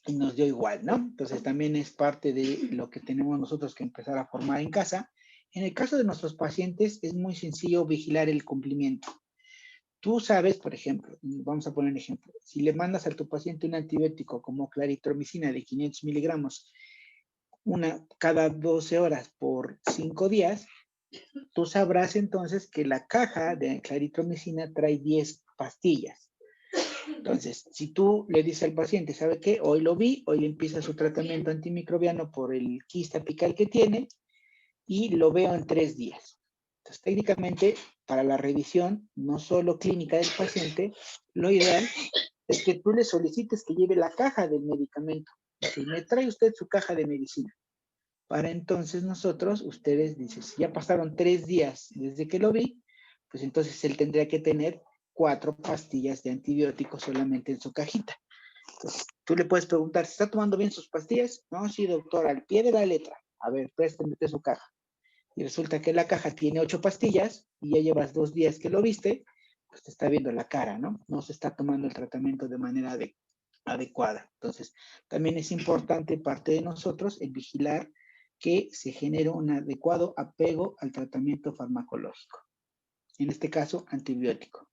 Speaker 1: y nos dio igual, ¿no? Entonces también es parte de lo que tenemos nosotros que empezar a formar en casa. En el caso de nuestros pacientes es muy sencillo vigilar el cumplimiento. Tú sabes, por ejemplo, vamos a poner un ejemplo, si le mandas a tu paciente un antibiótico como claritromicina de 500 miligramos cada 12 horas por 5 días, tú sabrás entonces que la caja de claritromicina trae 10 pastillas. Entonces, si tú le dices al paciente, ¿sabe qué? Hoy lo vi, hoy empieza su tratamiento antimicrobiano por el quiste apical que tiene y lo veo en 3 días. Entonces, técnicamente, para la revisión, no solo clínica del paciente, lo ideal es que tú le solicites que lleve la caja del medicamento. Si me trae usted su caja de medicina. Para entonces nosotros, ustedes dicen, si ya pasaron 3 días desde que lo vi, pues entonces él tendría que tener 4 pastillas de antibióticos solamente en su cajita. Entonces, tú le puedes preguntar, ¿se está tomando bien sus pastillas? No, sí, doctor, al pie de la letra. A ver, préstame usted su caja. Y resulta que la caja tiene 8 pastillas y ya llevas 2 días que lo viste, pues te está viendo la cara, ¿no? No se está tomando el tratamiento de manera adecuada. Entonces, también es importante parte de nosotros el vigilar que se genere un adecuado apego al tratamiento farmacológico. En este caso, antibiótico.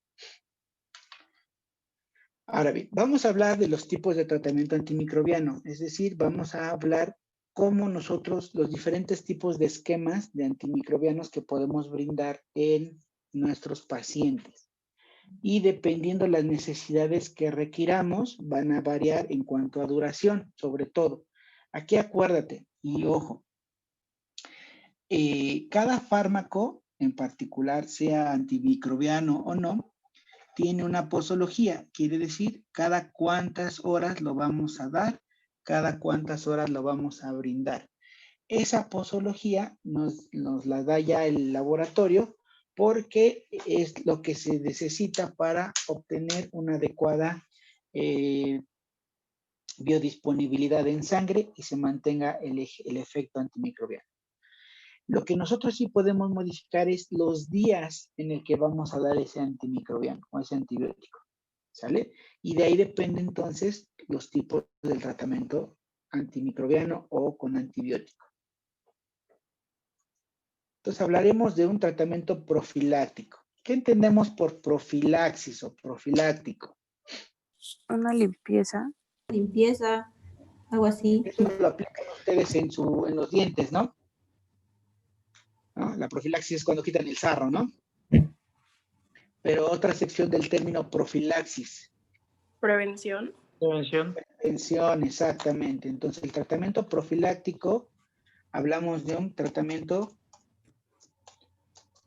Speaker 1: Ahora bien, vamos a hablar de los tipos de tratamiento antimicrobiano, es decir, vamos a hablar cómo nosotros, los diferentes tipos de esquemas de antimicrobianos que podemos brindar en nuestros pacientes. Y dependiendo las necesidades que requiramos, van a variar en cuanto a duración, sobre todo. Aquí acuérdate, y ojo, cada fármaco, en particular, sea antimicrobiano o no, tiene una posología, quiere decir cada cuántas horas lo vamos a dar, cada cuántas horas lo vamos a brindar. Esa posología nos la da ya el laboratorio porque es lo que se necesita para obtener una adecuada biodisponibilidad en sangre y se mantenga el efecto antimicrobiano. Lo que nosotros sí podemos modificar es los días en el que vamos a dar ese antimicrobiano o ese antibiótico, ¿sale? Y de ahí depende entonces los tipos del tratamiento antimicrobiano o con antibiótico. Entonces hablaremos de un tratamiento profiláctico. ¿Qué entendemos por profilaxis o profiláctico?
Speaker 2: Una limpieza.
Speaker 6: Limpieza, algo así.
Speaker 1: Eso lo aplican ustedes en los dientes, ¿no? ¿No? La profilaxis es cuando quitan el sarro, ¿no? Pero otra sección del término profilaxis.
Speaker 3: Prevención.
Speaker 1: Prevención, exactamente. Entonces, el tratamiento profiláctico, hablamos de un tratamiento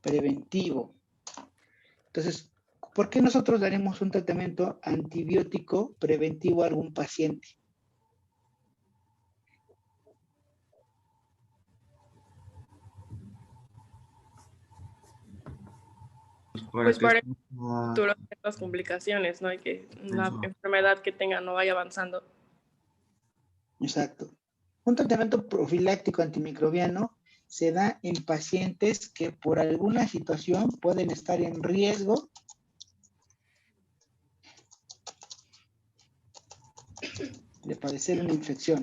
Speaker 1: preventivo. Entonces, ¿por qué nosotros daremos un tratamiento antibiótico preventivo a algún paciente?
Speaker 3: Pues para futuras ciertas complicaciones, ¿no? Y que la enfermedad que tenga no vaya avanzando.
Speaker 1: Exacto. Un tratamiento profiláctico antimicrobiano se da en pacientes que por alguna situación pueden estar en riesgo de padecer una infección.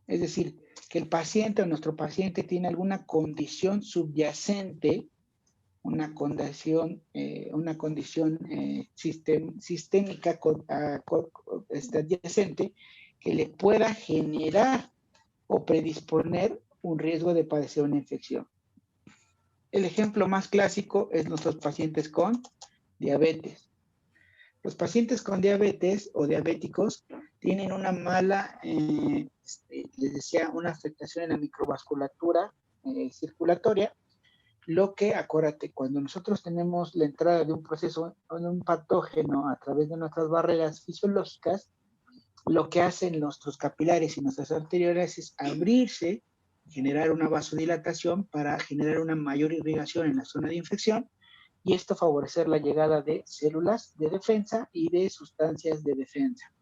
Speaker 1: Es decir, que el paciente o nuestro paciente tiene alguna condición subyacente, una condición sistémica adyacente que le pueda generar o predisponer un riesgo de padecer una infección. El ejemplo más clásico es nuestros pacientes con diabetes. Los pacientes con diabetes o diabéticos tienen una mala, les decía, una afectación en la microvasculatura circulatoria, lo que, acuérdate, cuando nosotros tenemos la entrada de un proceso, de un patógeno a través de nuestras barreras fisiológicas, lo que hacen nuestros capilares y nuestras arterias es abrirse, generar una vasodilatación para generar una mayor irrigación en la zona de infección y esto favorecer la llegada de células de defensa y de sustancias de defensa.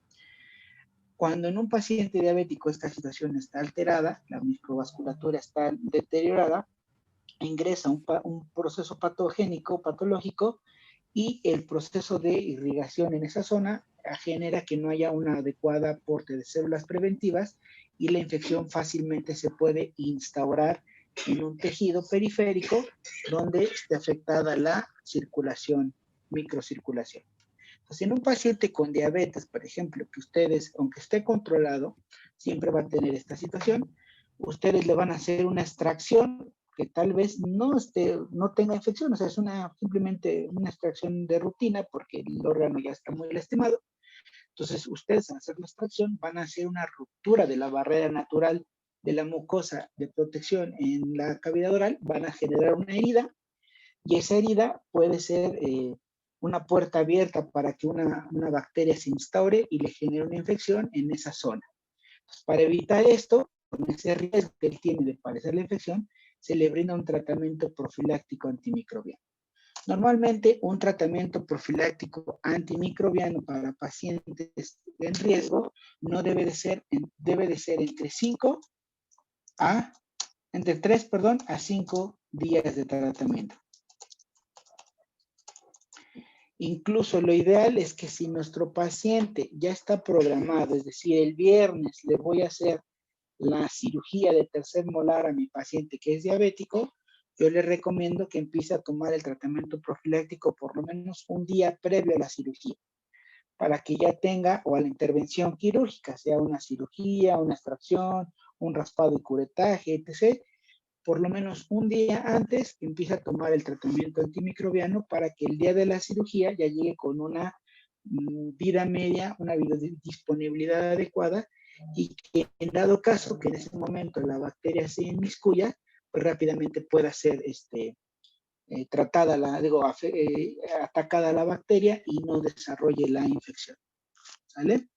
Speaker 1: Cuando en un paciente diabético esta situación está alterada, la microvasculatura está deteriorada, ingresa un proceso patogénico, patológico, y el proceso de irrigación en esa zona genera que no haya un adecuado aporte de células preventivas y la infección fácilmente se puede instaurar en un tejido periférico donde esté afectada la circulación, microcirculación. Entonces, en un paciente con diabetes, por ejemplo, que ustedes, aunque esté controlado, siempre va a tener esta situación, ustedes le van a hacer una extracción que tal vez no tenga infección, o sea, es simplemente una extracción de rutina porque el órgano ya está muy lastimado. Entonces, ustedes al hacer la extracción van a hacer una ruptura de la barrera natural de la mucosa de protección en la cavidad oral, van a generar una herida, y esa herida puede ser una puerta abierta para que una bacteria se instaure y le genere una infección en esa zona. Entonces, para evitar esto, con ese riesgo que él tiene de padecer la infección, se le brinda un tratamiento profiláctico antimicrobiano. Normalmente, un tratamiento profiláctico antimicrobiano para pacientes en riesgo no debe de ser entre 3 a 5 días de tratamiento. Incluso lo ideal es que si nuestro paciente ya está programado, es decir, el viernes le voy a hacer la cirugía de tercer molar a mi paciente que es diabético, yo le recomiendo que empiece a tomar el tratamiento profiláctico por lo menos un día previo a la cirugía, para que ya tenga, o a la intervención quirúrgica, sea una cirugía, una extracción, un raspado y curetaje, etc., por lo menos un día antes empieza a tomar el tratamiento antimicrobiano para que el día de la cirugía ya llegue con una vida media, una vida de disponibilidad adecuada, y que en dado caso que en ese momento la bacteria se inmiscuya, pues rápidamente pueda ser atacada la bacteria y no desarrolle la infección. ¿Sale?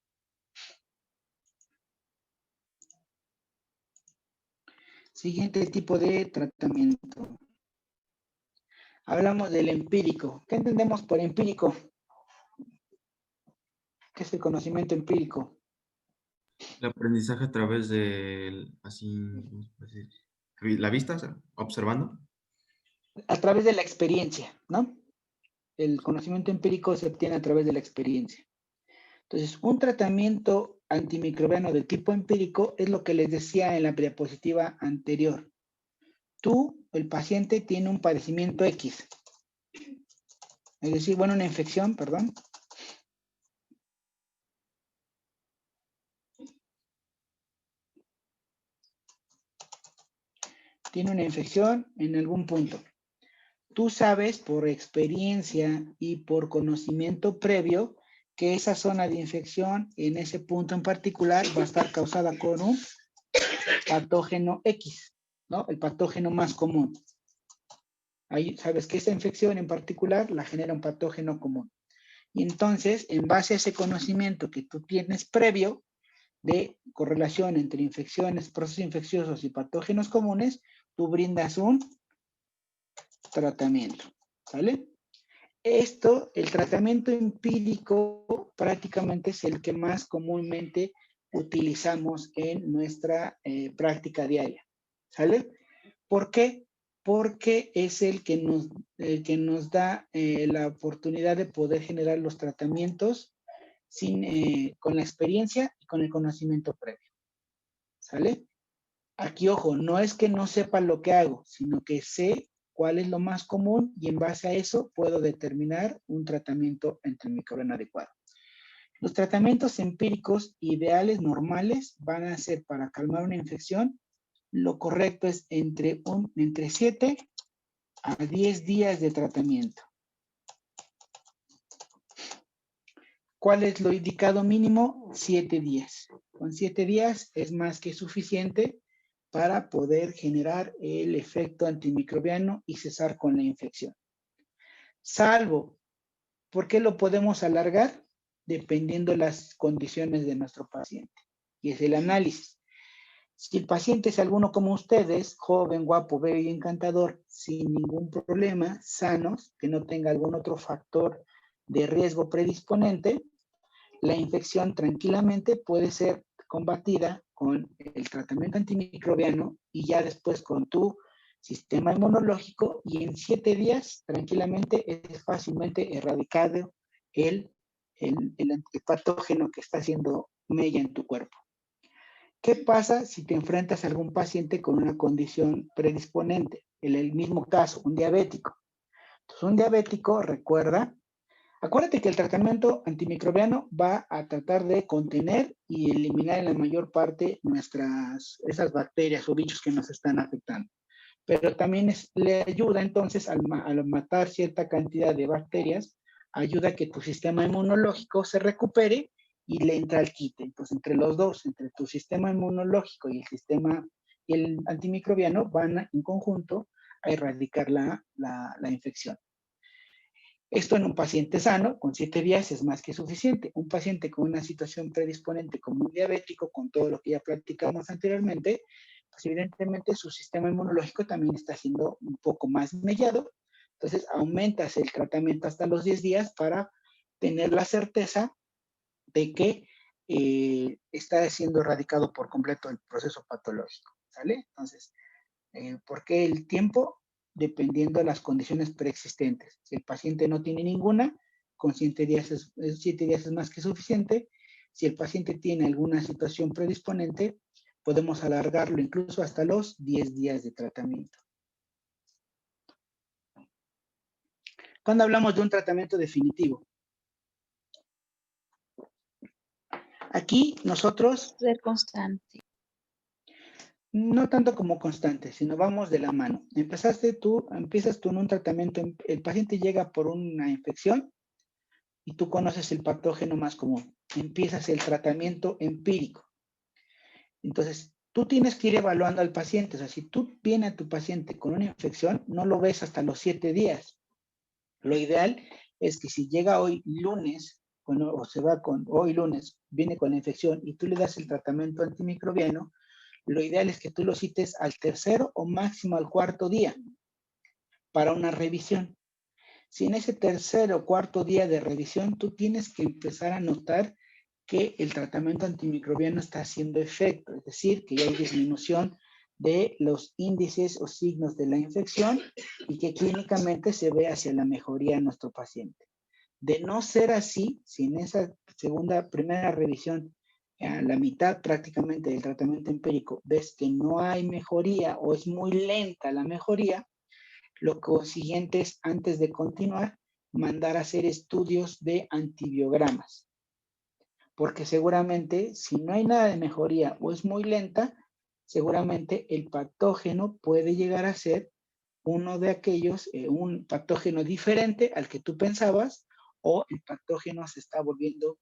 Speaker 1: Siguiente tipo de tratamiento. Hablamos del empírico. ¿Qué entendemos por empírico? ¿Qué es el conocimiento empírico?
Speaker 7: El aprendizaje a través de, la vista, o sea, observando.
Speaker 1: A través de la experiencia, ¿no? El conocimiento empírico se obtiene a través de la experiencia. Entonces, un tratamiento antimicrobiano de tipo empírico es lo que les decía en la diapositiva anterior. El paciente tiene un padecimiento X. Es decir, bueno, una infección, perdón. Tiene una infección en algún punto. Tú sabes por experiencia y por conocimiento previo que esa zona de infección en ese punto en particular va a estar causada con un patógeno X, ¿no? El patógeno más común. Ahí sabes que esa infección en particular la genera un patógeno común. Y entonces, en base a ese conocimiento que tú tienes previo de correlación entre infecciones, procesos infecciosos y patógenos comunes, tú brindas un tratamiento, ¿vale? El tratamiento empírico prácticamente es el que más comúnmente utilizamos en nuestra práctica diaria, ¿sale? ¿Por qué? Porque es el que nos da la oportunidad de poder generar los tratamientos con la experiencia y con el conocimiento previo, ¿sale? Aquí, ojo, no es que no sepa lo que hago, sino que sé cuál es lo más común y en base a eso puedo determinar un tratamiento antimicrobiano adecuado. Los tratamientos empíricos ideales, normales, van a ser para calmar una infección. Lo correcto es entre 7 a 10 días de tratamiento. ¿Cuál es lo indicado mínimo? 7 días. Con 7 días es más que suficiente para poder generar el efecto antimicrobiano y cesar con la infección. Salvo, ¿por qué lo podemos alargar? Dependiendo las condiciones de nuestro paciente. Y es el análisis. Si el paciente es alguno como ustedes, joven, guapo, bello y encantador, sin ningún problema, sanos, que no tenga algún otro factor de riesgo predisponente, la infección tranquilamente puede ser combatida con el tratamiento antimicrobiano y ya después con tu sistema inmunológico, y en 7 días tranquilamente es fácilmente erradicado el patógeno que está haciendo mella en tu cuerpo. ¿Qué pasa si te enfrentas a algún paciente con una condición predisponente? En el mismo caso, un diabético. Entonces, un diabético, acuérdate que el tratamiento antimicrobiano va a tratar de contener y eliminar en la mayor parte esas bacterias o bichos que nos están afectando. pero también le ayuda entonces al matar cierta cantidad de bacterias, ayuda a que tu sistema inmunológico se recupere y le entra al quite. Entonces, entre los dos, entre tu sistema inmunológico y el antimicrobiano, van en conjunto a erradicar la infección. Esto en un paciente sano, con 7 días es más que suficiente. Un paciente con una situación predisponente como un diabético, con todo lo que ya platicamos anteriormente, pues evidentemente su sistema inmunológico también está siendo un poco más mellado. Entonces aumentas el tratamiento hasta los 10 días para tener la certeza de que está siendo erradicado por completo el proceso patológico, ¿sale? Entonces, ¿por qué el tiempo? Dependiendo de las condiciones preexistentes. Si el paciente no tiene ninguna, con 7 días es más que suficiente. Si el paciente tiene alguna situación predisponente, podemos alargarlo incluso hasta los 10 días de tratamiento. Cuando hablamos de un tratamiento definitivo, aquí nosotros...
Speaker 2: Ser constante.
Speaker 1: No tanto como constante, sino vamos de la mano. Empiezas tú en un tratamiento, el paciente llega por una infección y tú conoces el patógeno más común. Empiezas el tratamiento empírico. Entonces, tú tienes que ir evaluando al paciente. O sea, si tú vienes a tu paciente con una infección, no lo ves hasta los 7 días. Lo ideal es que si llega hoy lunes, o se va hoy lunes, viene con la infección y tú le das el tratamiento antimicrobiano, lo ideal es que tú lo cites al 3.º o máximo al 4.º día para una revisión. Si en ese 3.º o 4.º día de revisión tú tienes que empezar a notar que el tratamiento antimicrobiano está haciendo efecto, es decir, que ya hay disminución de los índices o signos de la infección y que clínicamente se ve hacia la mejoría de nuestro paciente. De no ser así, si en esa primera revisión a la mitad prácticamente del tratamiento empírico ves que no hay mejoría o es muy lenta la mejoría, lo consiguiente es, antes de continuar, mandar a hacer estudios de antibiogramas. Porque seguramente, si no hay nada de mejoría o es muy lenta, seguramente el patógeno puede llegar a ser uno de aquellos, un patógeno diferente al que tú pensabas, o el patógeno se está volviendo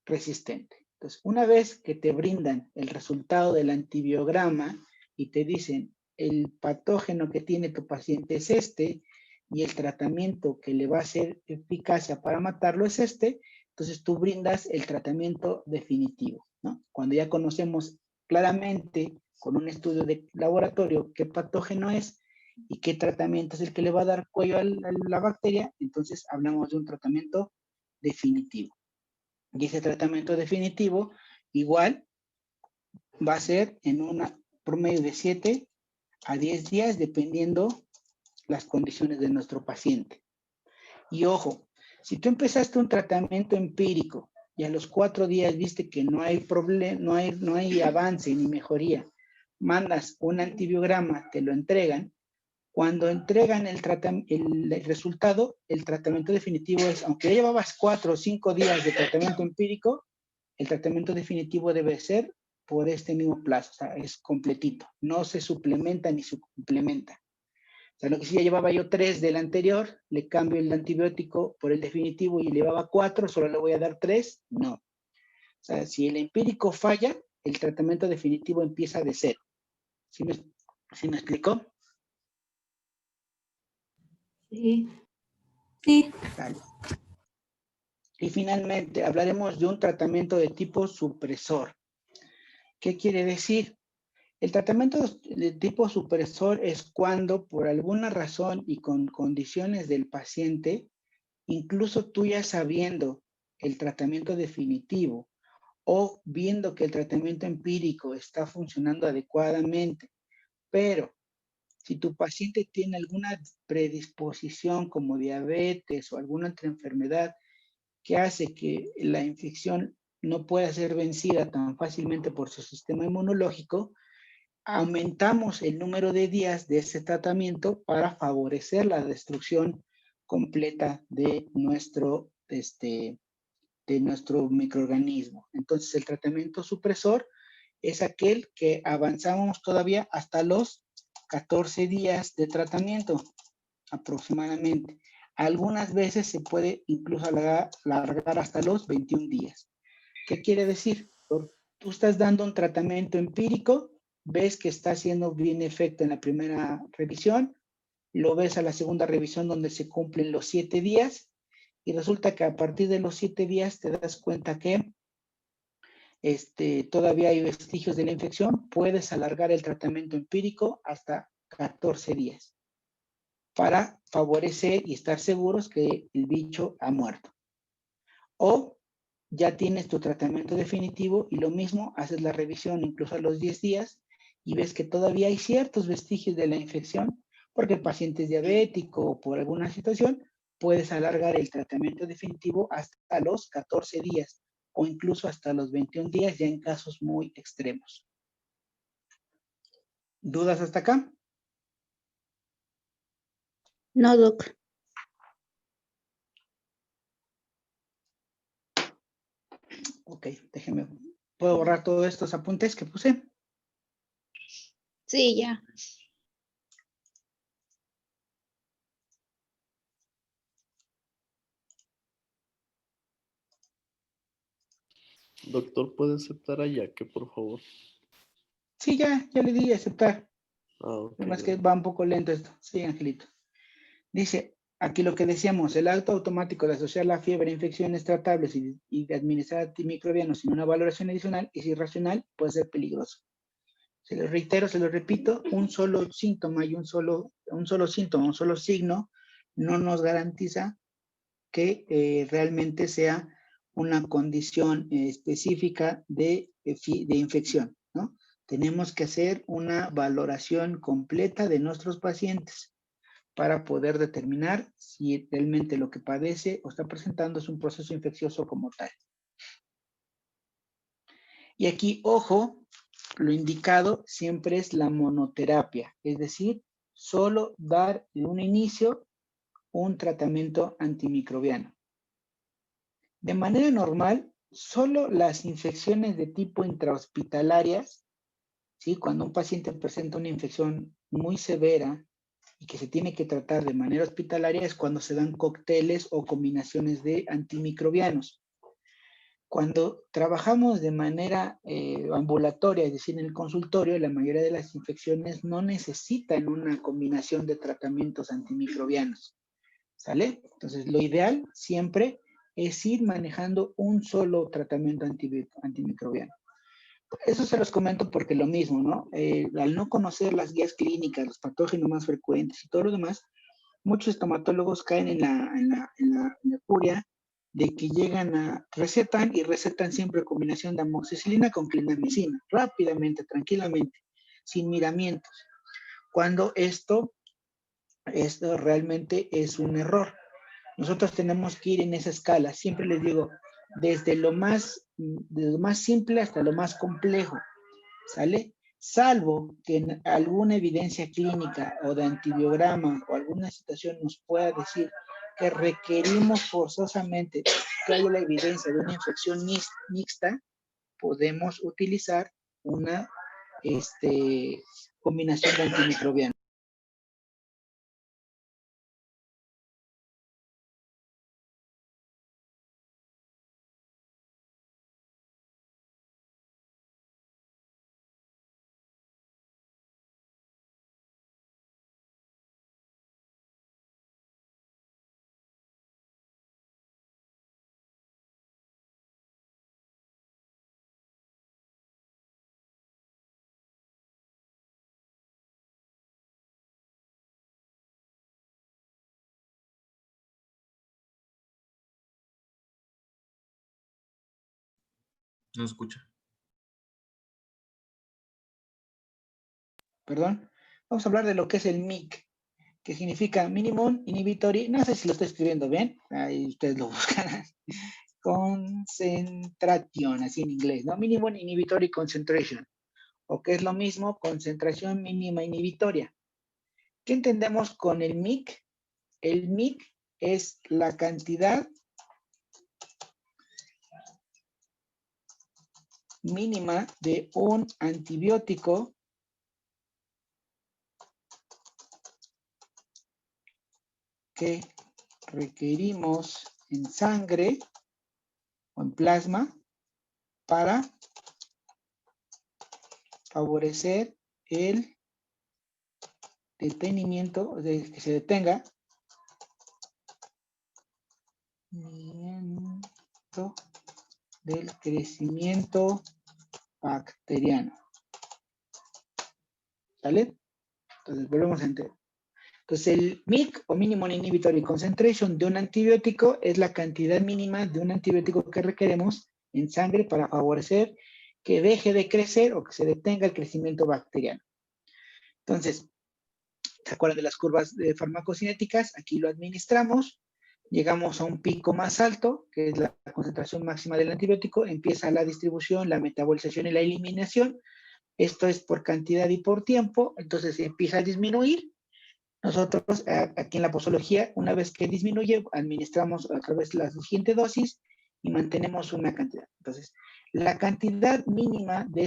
Speaker 1: resistente. Entonces, una vez que te brindan el resultado del antibiograma y te dicen el patógeno que tiene tu paciente es este y el tratamiento que le va a hacer eficacia para matarlo es este, entonces tú brindas el tratamiento definitivo, ¿no? Cuando ya conocemos claramente con un estudio de laboratorio qué patógeno es y qué tratamiento es el que le va a dar cuello a la bacteria, entonces hablamos de un tratamiento definitivo. Y ese tratamiento definitivo igual va a ser en una promedio de 7 a 10 días dependiendo las condiciones de nuestro paciente. Y ojo, si tú empezaste un tratamiento empírico y a los 4 días viste que no hay problema, no hay avance ni mejoría, mandas un antibiograma, te lo entregan. Cuando entregan el resultado, el tratamiento definitivo es, aunque ya llevabas 4 o 5 días de tratamiento empírico, el tratamiento definitivo debe ser por este mismo plazo, o sea, es completito, no se suplementa ni se complementa. O sea, lo que si ya llevaba yo 3 del anterior, le cambio el antibiótico por el definitivo y llevaba 4, solo le voy a dar 3, no. O sea, si el empírico falla, el tratamiento definitivo empieza de 0. ¿Sí me explicó?
Speaker 6: Sí. Sí.
Speaker 1: Vale. Y finalmente hablaremos de un tratamiento de tipo supresor. ¿Qué quiere decir? El tratamiento de tipo supresor es cuando por alguna razón y con condiciones del paciente, incluso tú ya sabiendo el tratamiento definitivo o viendo que el tratamiento empírico está funcionando adecuadamente, pero si tu paciente tiene alguna predisposición como diabetes o alguna otra enfermedad que hace que la infección no pueda ser vencida tan fácilmente por su sistema inmunológico, aumentamos el número de días de ese tratamiento para favorecer la destrucción completa de nuestro microorganismo. Entonces, el tratamiento supresor es aquel que avanzamos todavía hasta los 14 días de tratamiento, aproximadamente. Algunas veces se puede incluso alargar hasta los 21 días. ¿Qué quiere decir? Tú estás dando un tratamiento empírico, ves que está haciendo bien efecto en la primera revisión, lo ves a la segunda revisión donde se cumplen los 7 días, y resulta que a partir de los 7 días te das cuenta que todavía hay vestigios de la infección, puedes alargar el tratamiento empírico hasta 14 días para favorecer y estar seguros que el bicho ha muerto. O ya tienes tu tratamiento definitivo y lo mismo, haces la revisión incluso a los 10 días y ves que todavía hay ciertos vestigios de la infección porque el paciente es diabético o por alguna situación, puedes alargar el tratamiento definitivo hasta los 14 días o incluso hasta los 21 días ya en casos muy extremos. ¿Dudas hasta acá?
Speaker 6: No, doc.
Speaker 1: Ok, déjeme. ¿Puedo borrar todos estos apuntes que puse?
Speaker 6: Sí, ya.
Speaker 8: Doctor, ¿puede aceptar a Yaque, por favor?
Speaker 1: Sí, ya le di a aceptar.
Speaker 8: Ok.
Speaker 1: Además que va un poco lento esto. Sí, Angelito. Dice, aquí lo que decíamos, el acto automático de asociar la fiebre a infecciones tratables y de administrar antimicrobianos sin una valoración adicional es irracional, puede ser peligroso. Se lo reitero, se lo repito, un solo síntoma y un solo síntoma, un solo signo no nos garantiza que realmente sea una condición específica de infección, ¿no? Tenemos que hacer una valoración completa de nuestros pacientes para poder determinar si realmente lo que padece o está presentando es un proceso infeccioso como tal. Y aquí, ojo, lo indicado siempre es la monoterapia, es decir, solo dar en un inicio un tratamiento antimicrobiano. De manera normal, solo las infecciones de tipo intrahospitalarias, ¿sí? Cuando un paciente presenta una infección muy severa y que se tiene que tratar de manera hospitalaria, es cuando se dan cócteles o combinaciones de antimicrobianos. Cuando trabajamos de manera ambulatoria, es decir, en el consultorio, la mayoría de las infecciones no necesitan una combinación de tratamientos antimicrobianos, ¿sale? Entonces, lo ideal siempre es ir manejando un solo tratamiento antimicrobiano. Eso se los comento porque lo mismo, ¿no? Al no conocer las guías clínicas, los patógenos más frecuentes y todo lo demás, muchos estomatólogos caen en la furia de que llegan a recetan siempre combinación de amoxicilina con clindamicina, rápidamente, tranquilamente, sin miramientos, cuando esto realmente es un error. Nosotros tenemos que ir en esa escala, siempre les digo, desde lo más simple hasta lo más complejo, ¿sale? Salvo que en alguna evidencia clínica o de antibiograma o alguna situación nos pueda decir que requerimos forzosamente que haya la evidencia de una infección mixta, podemos utilizar una combinación de antimicrobianos.
Speaker 7: No escucha.
Speaker 1: Perdón. Vamos a hablar de lo que es el MIC, que significa Minimum Inhibitory, no sé si lo estoy escribiendo bien, ahí ustedes lo buscan, concentración, así en inglés, ¿no? Minimum Inhibitory Concentration, o que es lo mismo, concentración mínima inhibitoria. ¿Qué entendemos con el MIC? El MIC es la cantidad mínima de un antibiótico que requerimos en sangre o en plasma para favorecer el detenimiento, que se detenga del crecimiento bacteriano. ¿Sale? Entonces volvemos a entender. Entonces el MIC o Minimum Inhibitory Concentration de un antibiótico es la cantidad mínima de un antibiótico que requeremos en sangre para favorecer que deje de crecer o que se detenga el crecimiento bacteriano. Entonces, ¿se acuerdan de las curvas de farmacocinéticas? Aquí lo administramos, llegamos a un pico más alto, que es la concentración máxima del antibiótico, empieza la distribución, la metabolización y la eliminación. Esto es por cantidad y por tiempo, entonces empieza a disminuir. Nosotros aquí en la posología, una vez que disminuye, administramos a través de la siguiente dosis y mantenemos una cantidad. Entonces, la cantidad mínima de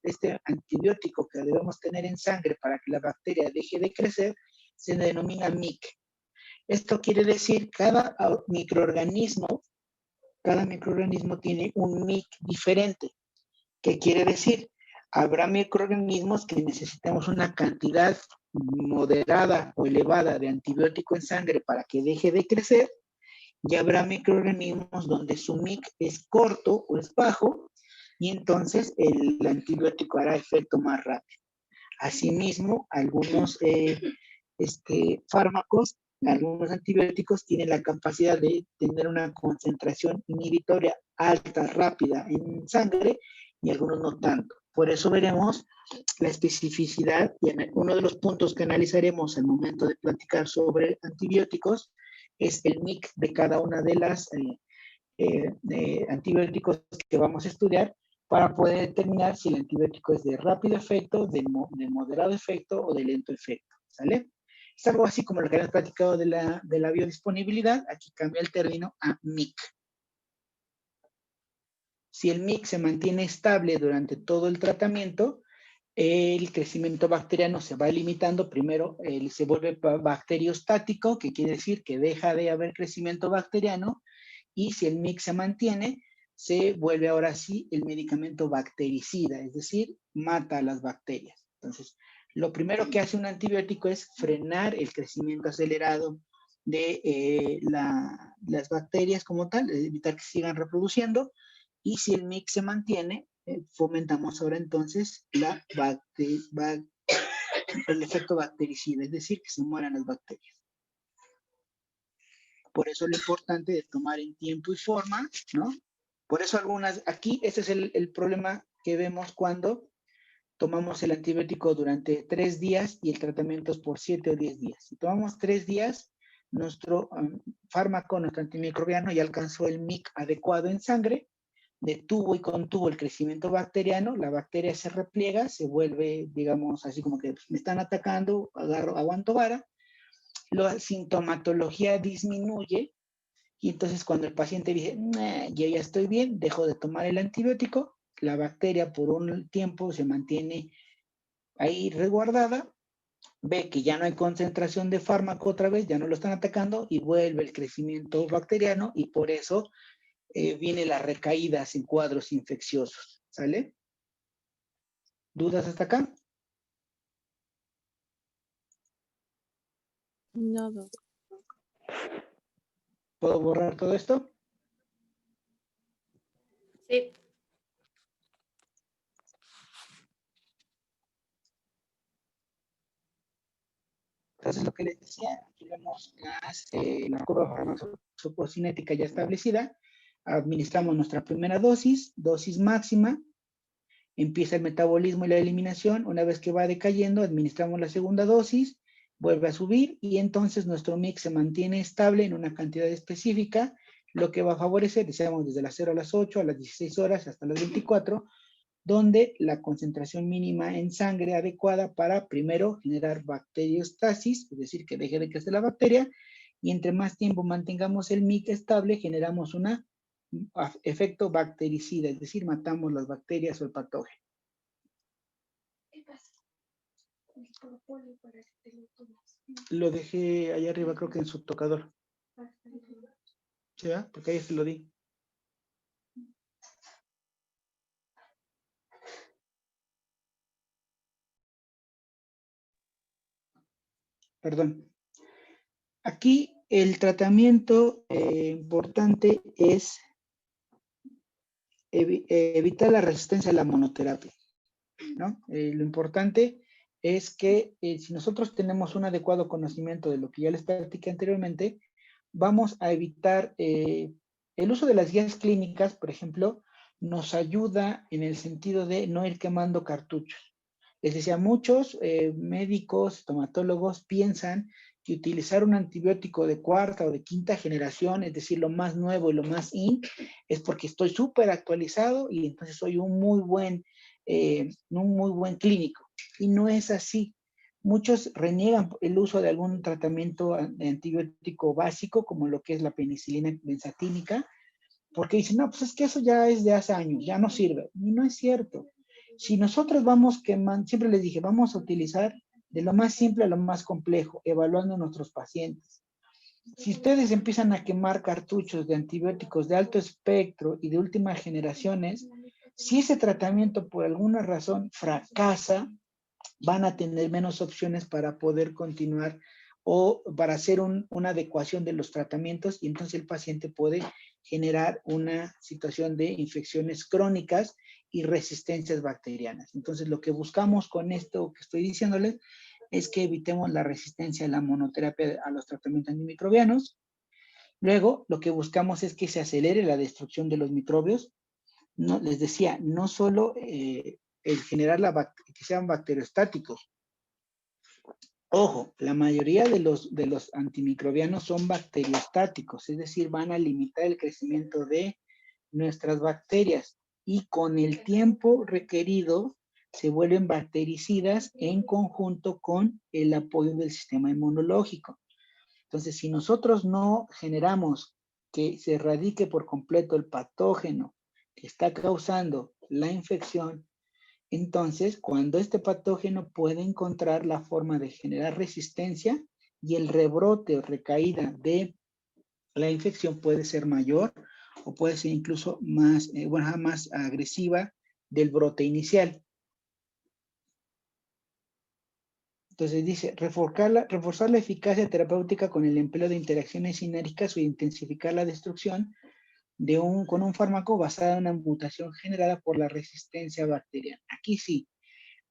Speaker 1: este antibiótico que debemos tener en sangre para que la bacteria deje de crecer se denomina MIC. Esto quiere decir cada microorganismo tiene un MIC diferente. ¿Qué quiere decir? Habrá microorganismos que necesitamos una cantidad moderada o elevada de antibiótico en sangre para que deje de crecer, y habrá microorganismos donde su MIC es corto o es bajo, y entonces el antibiótico hará efecto más rápido. Asimismo, algunos fármacos, algunos antibióticos tienen la capacidad de tener una concentración inhibitoria alta, rápida en sangre, y algunos no tanto. Por eso veremos la especificidad, y uno de los puntos que analizaremos al momento de platicar sobre antibióticos es el MIC de cada una de las antibióticos que vamos a estudiar para poder determinar si el antibiótico es de rápido efecto, de moderado efecto o de lento efecto, ¿sale? Es algo así como lo que habíamos platicado de la biodisponibilidad. Aquí cambia el término a MIC. Si el MIC se mantiene estable durante todo el tratamiento, el crecimiento bacteriano se va limitando. Primero, se vuelve bacteriostático, que quiere decir que deja de haber crecimiento bacteriano, y si el MIC se mantiene, se vuelve ahora sí el medicamento bactericida, es decir, mata a las bacterias. Entonces, lo primero que hace un antibiótico es frenar el crecimiento acelerado de las bacterias como tal, evitar que sigan reproduciendo, y si el MIC se mantiene, fomentamos ahora entonces el efecto bactericida, es decir, que se mueran las bacterias. Por eso lo importante de tomar en tiempo y forma, ¿no? Por eso aquí, este es el problema que vemos cuando tomamos el antibiótico durante 3 días y el tratamiento es por 7 o 10 días. Si tomamos 3 días, nuestro fármaco, nuestro antimicrobiano ya alcanzó el MIC adecuado en sangre, detuvo y contuvo el crecimiento bacteriano, la bacteria se repliega, se vuelve, digamos, así como que me están atacando, aguanto vara, la sintomatología disminuye, y entonces cuando el paciente dice, yo ya estoy bien, dejo de tomar el antibiótico, la bacteria por un tiempo se mantiene ahí resguardada, ve que ya no hay concentración de fármaco otra vez, ya no lo están atacando, y vuelve el crecimiento bacteriano, y por eso vienen las recaídas en cuadros infecciosos, ¿sale? ¿Dudas hasta acá?
Speaker 2: No, doctor.
Speaker 1: ¿Puedo borrar todo esto?
Speaker 3: Sí.
Speaker 1: Entonces, lo que les decía, aquí vemos la curva farmacocinética ya establecida. Administramos nuestra primera dosis máxima, empieza el metabolismo y la eliminación. Una vez que va decayendo, administramos la segunda dosis, vuelve a subir, y entonces nuestro MIC se mantiene estable en una cantidad específica, lo que va a favorecer, decíamos, desde las 0 a las 8, a las 16 horas, hasta las 24, donde la concentración mínima en sangre adecuada para, primero, generar bacteriostasis, es decir, que deje de crecer la bacteria, y entre más tiempo mantengamos el MIC estable, generamos un efecto bactericida, es decir, matamos las bacterias o el patógeno. Lo dejé allá arriba, creo que en su tocador. ¿Sí, va? Porque ahí se lo di. Perdón. Aquí el tratamiento importante es evitar la resistencia a la monoterapia, ¿no? Lo importante es que si nosotros tenemos un adecuado conocimiento de lo que ya les platiqué anteriormente, vamos a evitar el uso de las guías clínicas, por ejemplo, nos ayuda en el sentido de no ir quemando cartuchos. Les decía, muchos médicos, estomatólogos piensan que utilizar un antibiótico de cuarta o de quinta generación, es decir, lo más nuevo y lo más es porque estoy súper actualizado y entonces soy un muy buen clínico. Y no es así. Muchos reniegan el uso de algún tratamiento antibiótico básico, como lo que es la penicilina benzatínica, porque dicen, no, pues es que eso ya es de hace años, ya no sirve. Y no es cierto. Si nosotros vamos quemando, siempre les dije, vamos a utilizar de lo más simple a lo más complejo, evaluando a nuestros pacientes. Si ustedes empiezan a quemar cartuchos de antibióticos de alto espectro y de últimas generaciones, si ese tratamiento por alguna razón fracasa, van a tener menos opciones para poder continuar o para hacer una adecuación de los tratamientos y entonces el paciente puede generar una situación de infecciones crónicas y resistencias bacterianas. Entonces, lo que buscamos con esto que estoy diciéndoles es que evitemos la resistencia a la monoterapia, a los tratamientos antimicrobianos. Luego, lo que buscamos es que se acelere la destrucción de los microbios. No, les decía, no solo el generar que sean bacteriostáticos. Ojo, la mayoría de los antimicrobianos son bacteriostáticos, es decir, van a limitar el crecimiento de nuestras bacterias y con el tiempo requerido se vuelven bactericidas en conjunto con el apoyo del sistema inmunológico. Entonces, si nosotros no generamos que se erradique por completo el patógeno que está causando la infección, entonces, cuando este patógeno puede encontrar la forma de generar resistencia y el rebrote o recaída de la infección puede ser mayor o puede ser incluso más, más agresiva del brote inicial. Entonces dice, reforzar la eficacia terapéutica con el empleo de interacciones sinérgicas o intensificar la destrucción con un fármaco basado en una mutación generada por la resistencia bacteriana. Aquí sí.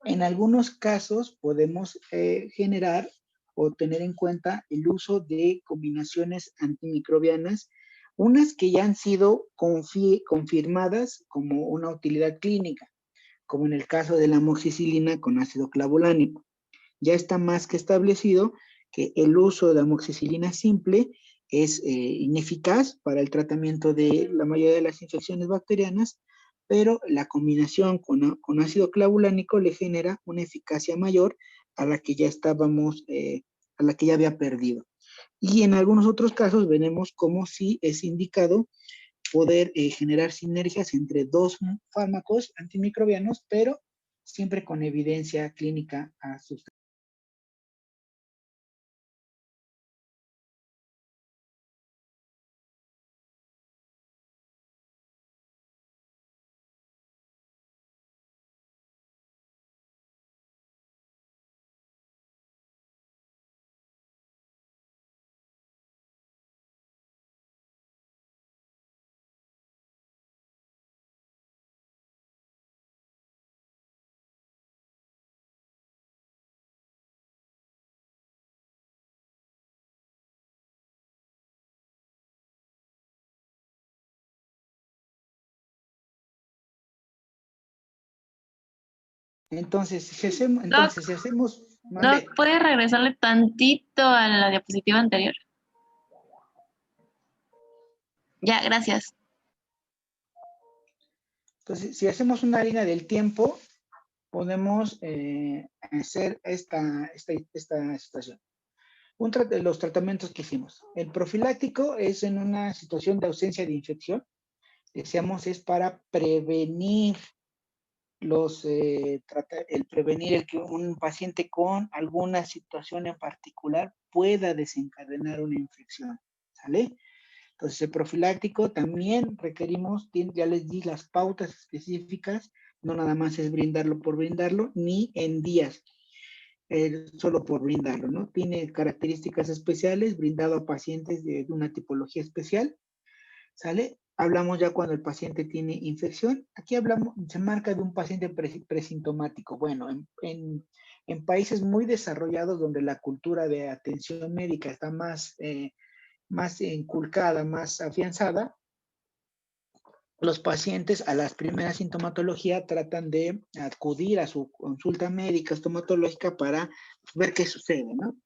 Speaker 1: En algunos casos podemos generar o tener en cuenta el uso de combinaciones antimicrobianas, unas que ya han sido confirmadas como una utilidad clínica, como en el caso de la amoxicilina con ácido clavulánico. Ya está más que establecido que el uso de amoxicilina simple es ineficaz para el tratamiento de la mayoría de las infecciones bacterianas, pero la combinación con ácido clavulánico le genera una eficacia mayor a la que ya estábamos, a la que ya había perdido. Y en algunos otros casos veremos cómo sí es indicado poder generar sinergias entre dos fármacos antimicrobianos, pero siempre con evidencia clínica a sus. Entonces, si hacemos...
Speaker 4: Doc, ¿puede regresarle tantito a la diapositiva anterior? Ya, gracias.
Speaker 1: Entonces, si hacemos una línea del tiempo, podemos hacer esta situación. De los tratamientos que hicimos. El profiláctico es en una situación de ausencia de infección. Decíamos, es para prevenir el prevenir el que un paciente con alguna situación en particular pueda desencadenar una infección, ¿sale? Entonces, el profiláctico también requerimos, ya les di las pautas específicas, no nada más es brindarlo por brindarlo, ni en días, solo por brindarlo, ¿no? Tiene características especiales, brindado a pacientes de una tipología especial, ¿sale? Hablamos ya cuando el paciente tiene infección. Aquí hablamos, se marca de un paciente presintomático. Bueno, en países muy desarrollados donde la cultura de atención médica está más inculcada, más afianzada, los pacientes a las primeras sintomatologías tratan de acudir a su consulta médica estomatológica para ver qué sucede, ¿no?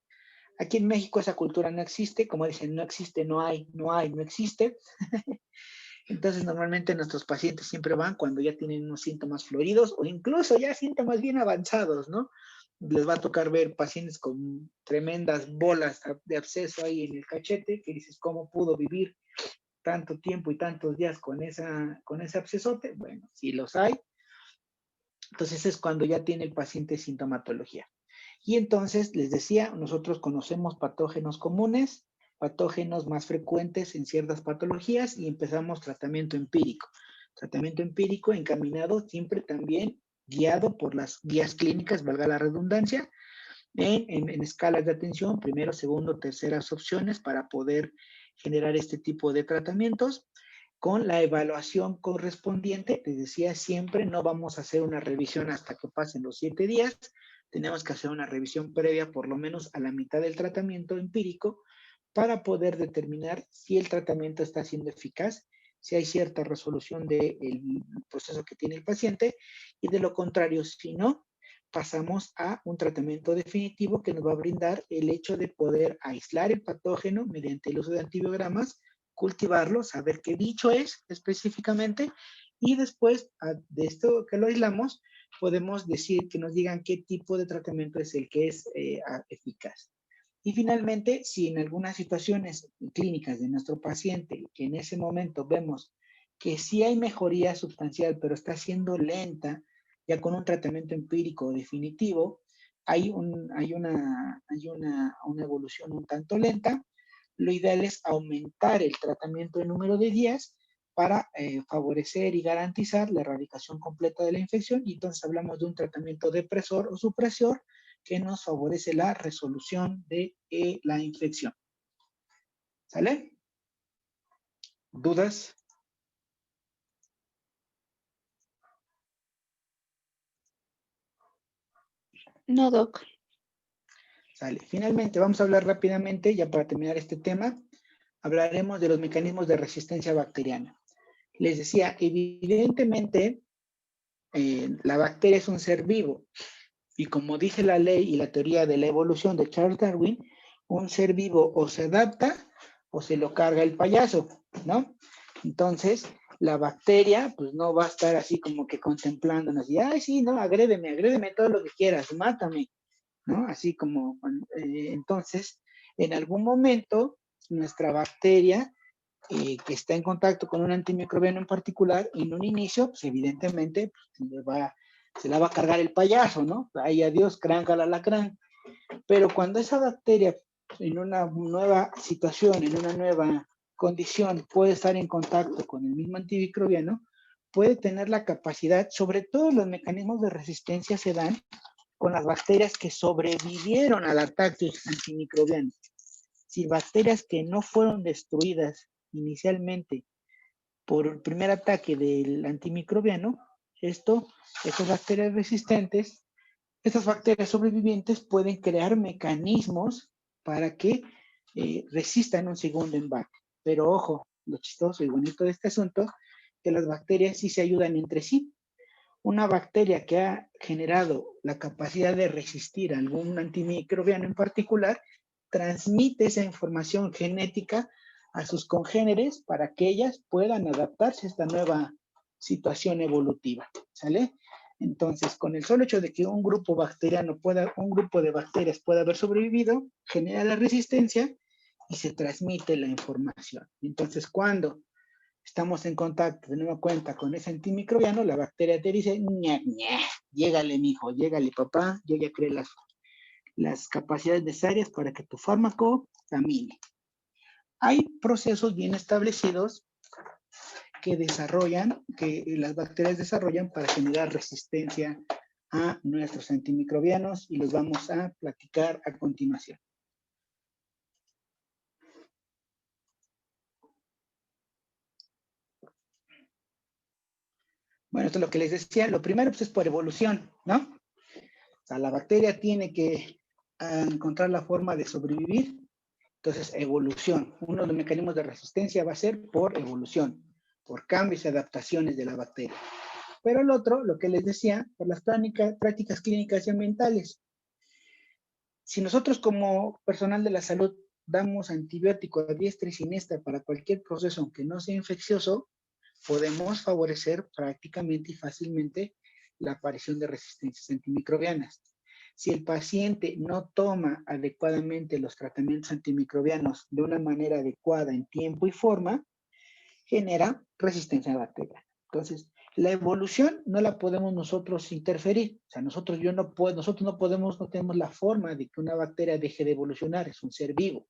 Speaker 1: Aquí en México esa cultura no existe, como dicen, no existe, no hay, no existe. Entonces, normalmente nuestros pacientes siempre van cuando ya tienen unos síntomas floridos o incluso ya síntomas bien avanzados, ¿no? Les va a tocar ver pacientes con tremendas bolas de absceso ahí en el cachete, que dices, ¿cómo pudo vivir tanto tiempo y tantos días con ese abscesote? Bueno, sí los hay. Entonces es cuando ya tiene el paciente sintomatología. Y entonces, les decía, nosotros conocemos patógenos comunes, patógenos más frecuentes en ciertas patologías y empezamos tratamiento empírico. Tratamiento empírico encaminado siempre también guiado por las guías clínicas, valga la redundancia, en escalas de atención, primero, segundo, terceras opciones para poder generar este tipo de tratamientos. Con la evaluación correspondiente, les decía siempre, no vamos a hacer una revisión hasta que pasen los 7 días, tenemos que hacer una revisión previa por lo menos a la mitad del tratamiento empírico para poder determinar si el tratamiento está siendo eficaz, si hay cierta resolución del proceso que tiene el paciente y de lo contrario, si no, pasamos a un tratamiento definitivo que nos va a brindar el hecho de poder aislar el patógeno mediante el uso de antibiogramas, cultivarlo, saber qué bicho es específicamente y después de esto que lo aislamos, podemos decir que nos digan qué tipo de tratamiento es el que es eficaz. Y finalmente, si en algunas situaciones clínicas de nuestro paciente, que en ese momento vemos que sí hay mejoría sustancial, pero está siendo lenta, ya con un tratamiento empírico definitivo, hay una evolución un tanto lenta, lo ideal es aumentar el tratamiento en número de días para favorecer y garantizar la erradicación completa de la infección, y entonces hablamos de un tratamiento depresor o supresor que nos favorece la resolución de la infección. ¿Sale? ¿Dudas?
Speaker 6: No, doc.
Speaker 1: Sale. Finalmente, vamos a hablar rápidamente, ya para terminar este tema, hablaremos de los mecanismos de resistencia bacteriana. Les decía, evidentemente, la bacteria es un ser vivo, y como dice la ley y la teoría de la evolución de Charles Darwin, un ser vivo o se adapta o se lo carga el payaso, ¿no? Entonces, la bacteria, pues no va a estar así como que contemplándonos y, ay, sí, no, agrédeme todo lo que quieras, mátame, ¿no? Así como, entonces, en algún momento, nuestra bacteria, que está en contacto con un antimicrobiano en particular, en un inicio, pues evidentemente, pues, se la va a cargar el payaso, ¿no? Ay, adiós, cráncal alacrán. Pero cuando esa bacteria, en una nueva situación, en una nueva condición, puede estar en contacto con el mismo antimicrobiano, puede tener la capacidad, sobre todo los mecanismos de resistencia se dan con las bacterias que sobrevivieron al ataque antimicrobiano. Si bacterias que no fueron destruidas inicialmente por el primer ataque del antimicrobiano, estas bacterias resistentes, estas bacterias sobrevivientes pueden crear mecanismos para que resistan un segundo embate. Pero ojo, lo chistoso y bonito de este asunto, que las bacterias sí se ayudan entre sí. Una bacteria que ha generado la capacidad de resistir a algún antimicrobiano en particular, transmite esa información genética a sus congéneres para que ellas puedan adaptarse a esta nueva situación evolutiva, ¿sale? Entonces, con el solo hecho de que un grupo de bacterias pueda haber sobrevivido, genera la resistencia y se transmite la información. Entonces, cuando estamos en contacto de nueva cuenta con ese antimicrobiano, la bacteria te dice, ña, ña, llégale, mijo, llégale, papá, yo ya creé las capacidades necesarias para que tu fármaco camine. Hay procesos bien establecidos que las bacterias desarrollan para generar resistencia a nuestros antimicrobianos y los vamos a platicar a continuación. Bueno, esto es lo que les decía. Lo primero pues, es por evolución, ¿no? O sea, la bacteria tiene que encontrar la forma de sobrevivir. Entonces, evolución. Uno de los mecanismos de resistencia va a ser por evolución, por cambios y adaptaciones de la bacteria. Pero el otro, lo que les decía, por las prácticas clínicas y ambientales. Si nosotros como personal de la salud damos antibiótico a diestra y siniestra para cualquier proceso, aunque no sea infeccioso, podemos favorecer prácticamente y fácilmente la aparición de resistencias antimicrobianas. Si el paciente no toma adecuadamente los tratamientos antimicrobianos de una manera adecuada en tiempo y forma, genera resistencia a bacterias. Entonces, la evolución no la podemos nosotros interferir. O sea, nosotros no tenemos la forma de que una bacteria deje de evolucionar, es un ser vivo.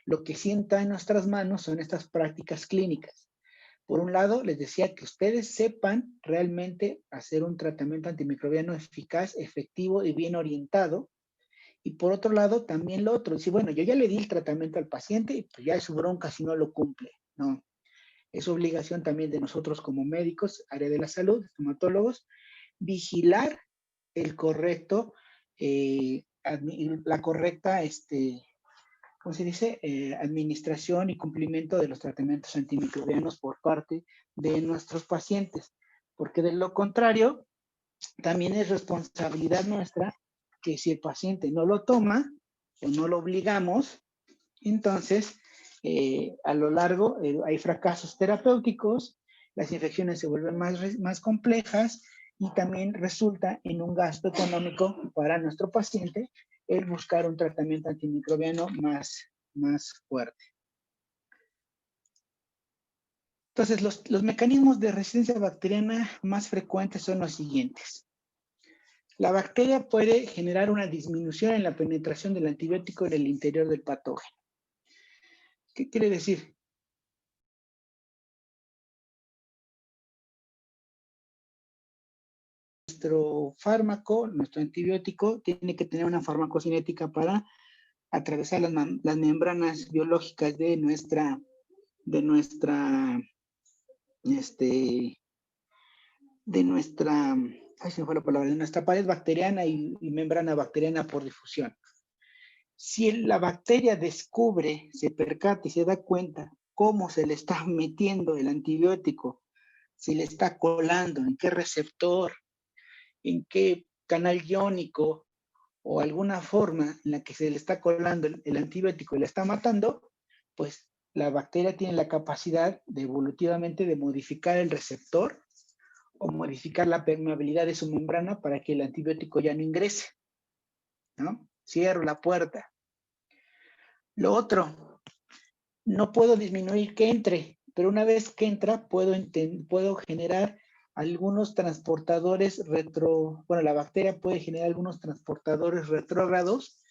Speaker 1: Lo que sí está en nuestras manos son estas prácticas clínicas. Por un lado, les decía que ustedes sepan realmente hacer un tratamiento antimicrobiano eficaz, efectivo y bien orientado. Y por otro lado, también lo otro. Decir, bueno, yo ya le di el tratamiento al paciente y pues ya es su bronca si no lo cumple. No. Es obligación también de nosotros como médicos, área de la salud, estomatólogos, vigilar el correcto, la correcta, ¿cómo se dice? Administración y cumplimiento de los tratamientos antimicrobianos por parte de nuestros pacientes. Porque de lo contrario, también es responsabilidad nuestra que si el paciente no lo toma o no lo obligamos, entonces a lo largo hay fracasos terapéuticos, las infecciones se vuelven más complejas y también resulta en un gasto económico para nuestro paciente el buscar un tratamiento antimicrobiano más fuerte. Entonces, los mecanismos de resistencia bacteriana más frecuentes son los siguientes. La bacteria puede generar una disminución en la penetración del antibiótico en el interior del patógeno. ¿Qué quiere decir? Nuestro fármaco, nuestro antibiótico, tiene que tener una farmacocinética para atravesar las membranas biológicas de nuestra pared bacteriana y membrana bacteriana por difusión. Si la bacteria descubre, se percata y se da cuenta cómo se le está metiendo el antibiótico, se le está colando, en qué receptor, en qué canal iónico o alguna forma en la que se le está colando el antibiótico y la está matando, pues la bacteria tiene la capacidad evolutivamente de modificar el receptor o modificar la permeabilidad de su membrana para que el antibiótico ya no ingrese, ¿no? Cierro la puerta. Lo otro, no puedo disminuir que entre, pero una vez que entra puedo generar algunos transportadores la bacteria puede generar algunos transportadores retrógrados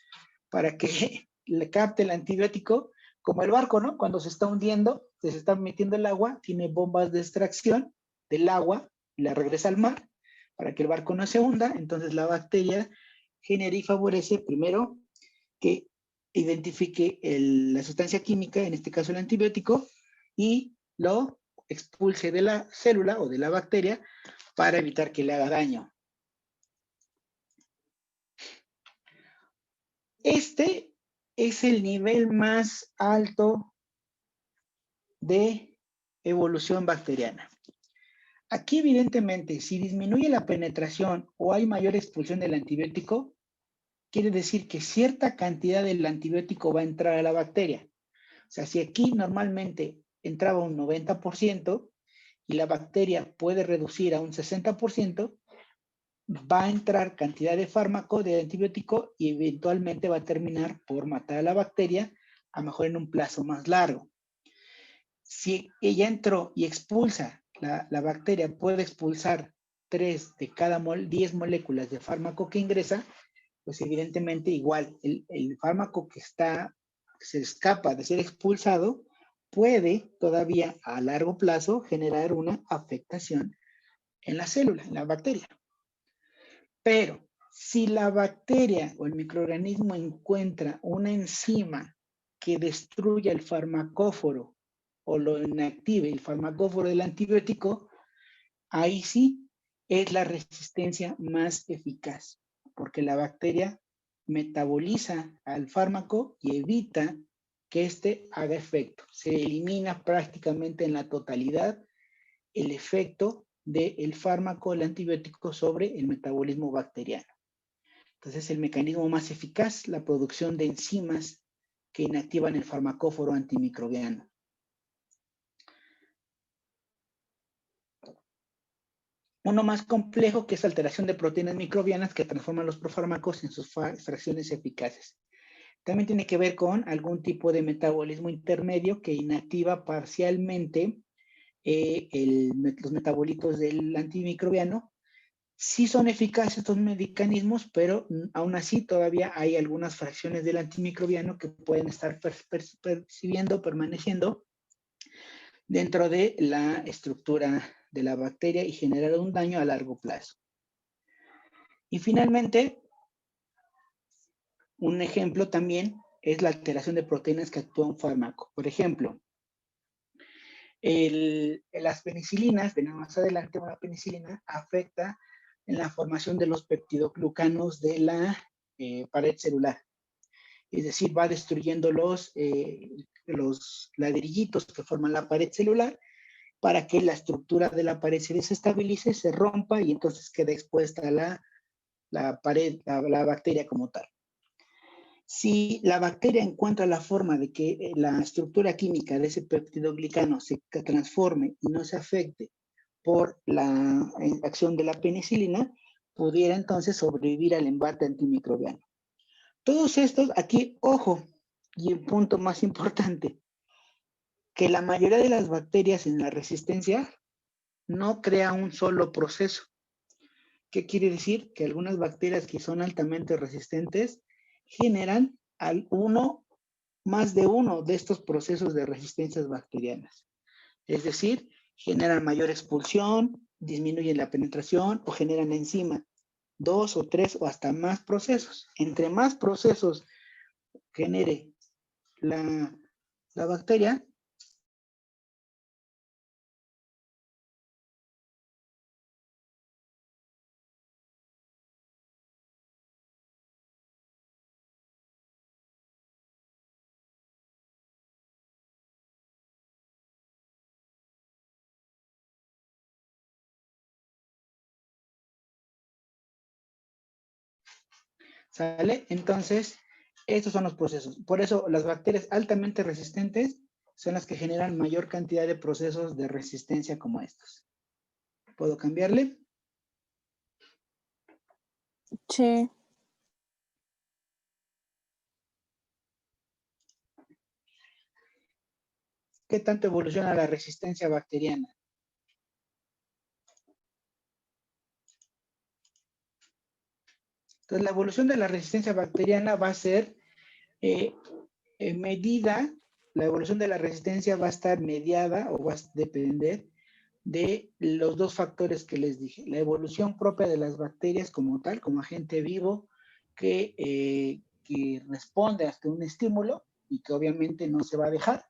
Speaker 1: para que le capte el antibiótico, como el barco, ¿no? Cuando se está hundiendo, se está metiendo el agua, tiene bombas de extracción del agua, y la regresa al mar, para que el barco no se hunda. Entonces la bacteria genera y favorece, primero, que identifique la sustancia química, en este caso el antibiótico, y lo expulse de la célula o de la bacteria para evitar que le haga daño. Este es el nivel más alto de evolución bacteriana. Aquí, evidentemente, si disminuye la penetración o hay mayor expulsión del antibiótico, quiere decir que cierta cantidad del antibiótico va a entrar a la bacteria. O sea, si aquí normalmente entraba un 90% y la bacteria puede reducir a un 60%, va a entrar cantidad de fármaco, de antibiótico, y eventualmente va a terminar por matar a la bacteria, a lo mejor en un plazo más largo. Si ella entró y expulsa, la bacteria puede expulsar 3 de cada 10 moléculas de fármaco que ingresa, pues evidentemente igual el fármaco que se escapa de ser expulsado puede todavía a largo plazo generar una afectación en la célula, en la bacteria. Pero si la bacteria o el microorganismo encuentra una enzima que destruya el farmacóforo o lo inactive, el farmacóforo del antibiótico, ahí sí es la resistencia más eficaz, porque la bacteria metaboliza al fármaco y evita que éste haga efecto. Se elimina prácticamente en la totalidad el efecto del fármaco, el antibiótico, sobre el metabolismo bacteriano. Entonces, el mecanismo más eficaz, la producción de enzimas que inactivan el farmacóforo antimicrobiano. Uno más complejo, que es alteración de proteínas microbianas que transforman los profármacos en sus fracciones eficaces. También tiene que ver con algún tipo de metabolismo intermedio que inactiva parcialmente los metabolitos del antimicrobiano. Sí son eficaces estos mecanismos, pero aún así todavía hay algunas fracciones del antimicrobiano que pueden estar permaneciendo dentro de la estructura de la bacteria y generar un daño a largo plazo. Y finalmente, un ejemplo también es la alteración de proteínas que actúa un fármaco. Por ejemplo, las penicilinas, veremos más adelante, una penicilina afecta en la formación de los peptidoglucanos de la pared celular. Es decir, va destruyendo los ladrillitos que forman la pared celular para que la estructura de la pared se desestabilice, se rompa y entonces queda expuesta la pared, la bacteria como tal. Si la bacteria encuentra la forma de que la estructura química de ese peptidoglicano se transforme y no se afecte por la acción de la penicilina, pudiera entonces sobrevivir al embate antimicrobiano. Todos estos, aquí, ojo, y el punto más importante, que la mayoría de las bacterias en la resistencia no crea un solo proceso. ¿Qué quiere decir? Que algunas bacterias que son altamente resistentes generan más de uno de estos procesos de resistencias bacterianas. Es decir, generan mayor expulsión, disminuyen la penetración o generan enzima. 2 o 3 o hasta más procesos. Entre más procesos genere la bacteria, ¿sale? Entonces, estos son los procesos. Por eso, las bacterias altamente resistentes son las que generan mayor cantidad de procesos de resistencia como estos. ¿Puedo cambiarle?
Speaker 2: Sí.
Speaker 1: ¿Qué tanto evoluciona la resistencia bacteriana? Entonces, la evolución de la resistencia bacteriana va a ser medida, la evolución de la resistencia va a estar mediada o va a depender de los dos factores que les dije. La evolución propia de las bacterias como tal, como agente vivo, que responde hasta un estímulo y que obviamente no se va a dejar.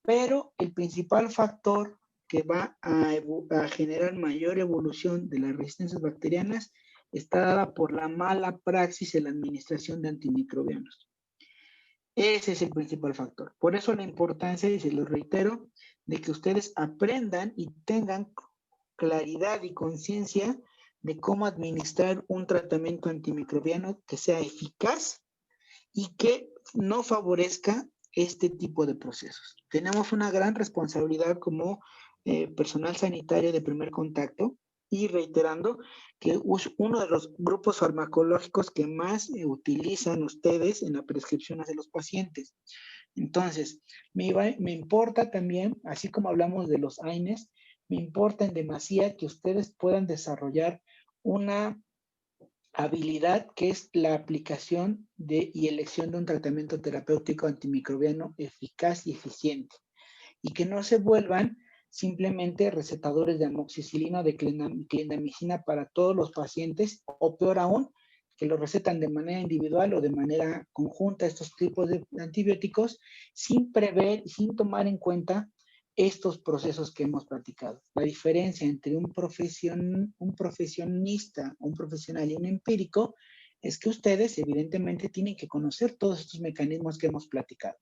Speaker 1: Pero el principal factor que va a generar mayor evolución de las resistencias bacterianas está dada por la mala praxis en la administración de antimicrobianos. Ese es el principal factor. Por eso la importancia, y se lo reitero, de que ustedes aprendan y tengan claridad y conciencia de cómo administrar un tratamiento antimicrobiano que sea eficaz y que no favorezca este tipo de procesos. Tenemos una gran responsabilidad como personal sanitario de primer contacto y reiterando que uno de los grupos farmacológicos que más utilizan ustedes en la prescripción de los pacientes. Entonces, me importa también, así como hablamos de los AINES, me importa en demasía que ustedes puedan desarrollar una habilidad que es la aplicación y elección de un tratamiento terapéutico antimicrobiano eficaz y eficiente, y que no se vuelvan simplemente recetadores de amoxicilina o de clindamicina para todos los pacientes, o peor aún, que lo recetan de manera individual o de manera conjunta estos tipos de antibióticos sin prever, sin tomar en cuenta estos procesos que hemos platicado. La diferencia entre un profesionista, un profesional y un empírico es que ustedes evidentemente tienen que conocer todos estos mecanismos que hemos platicado.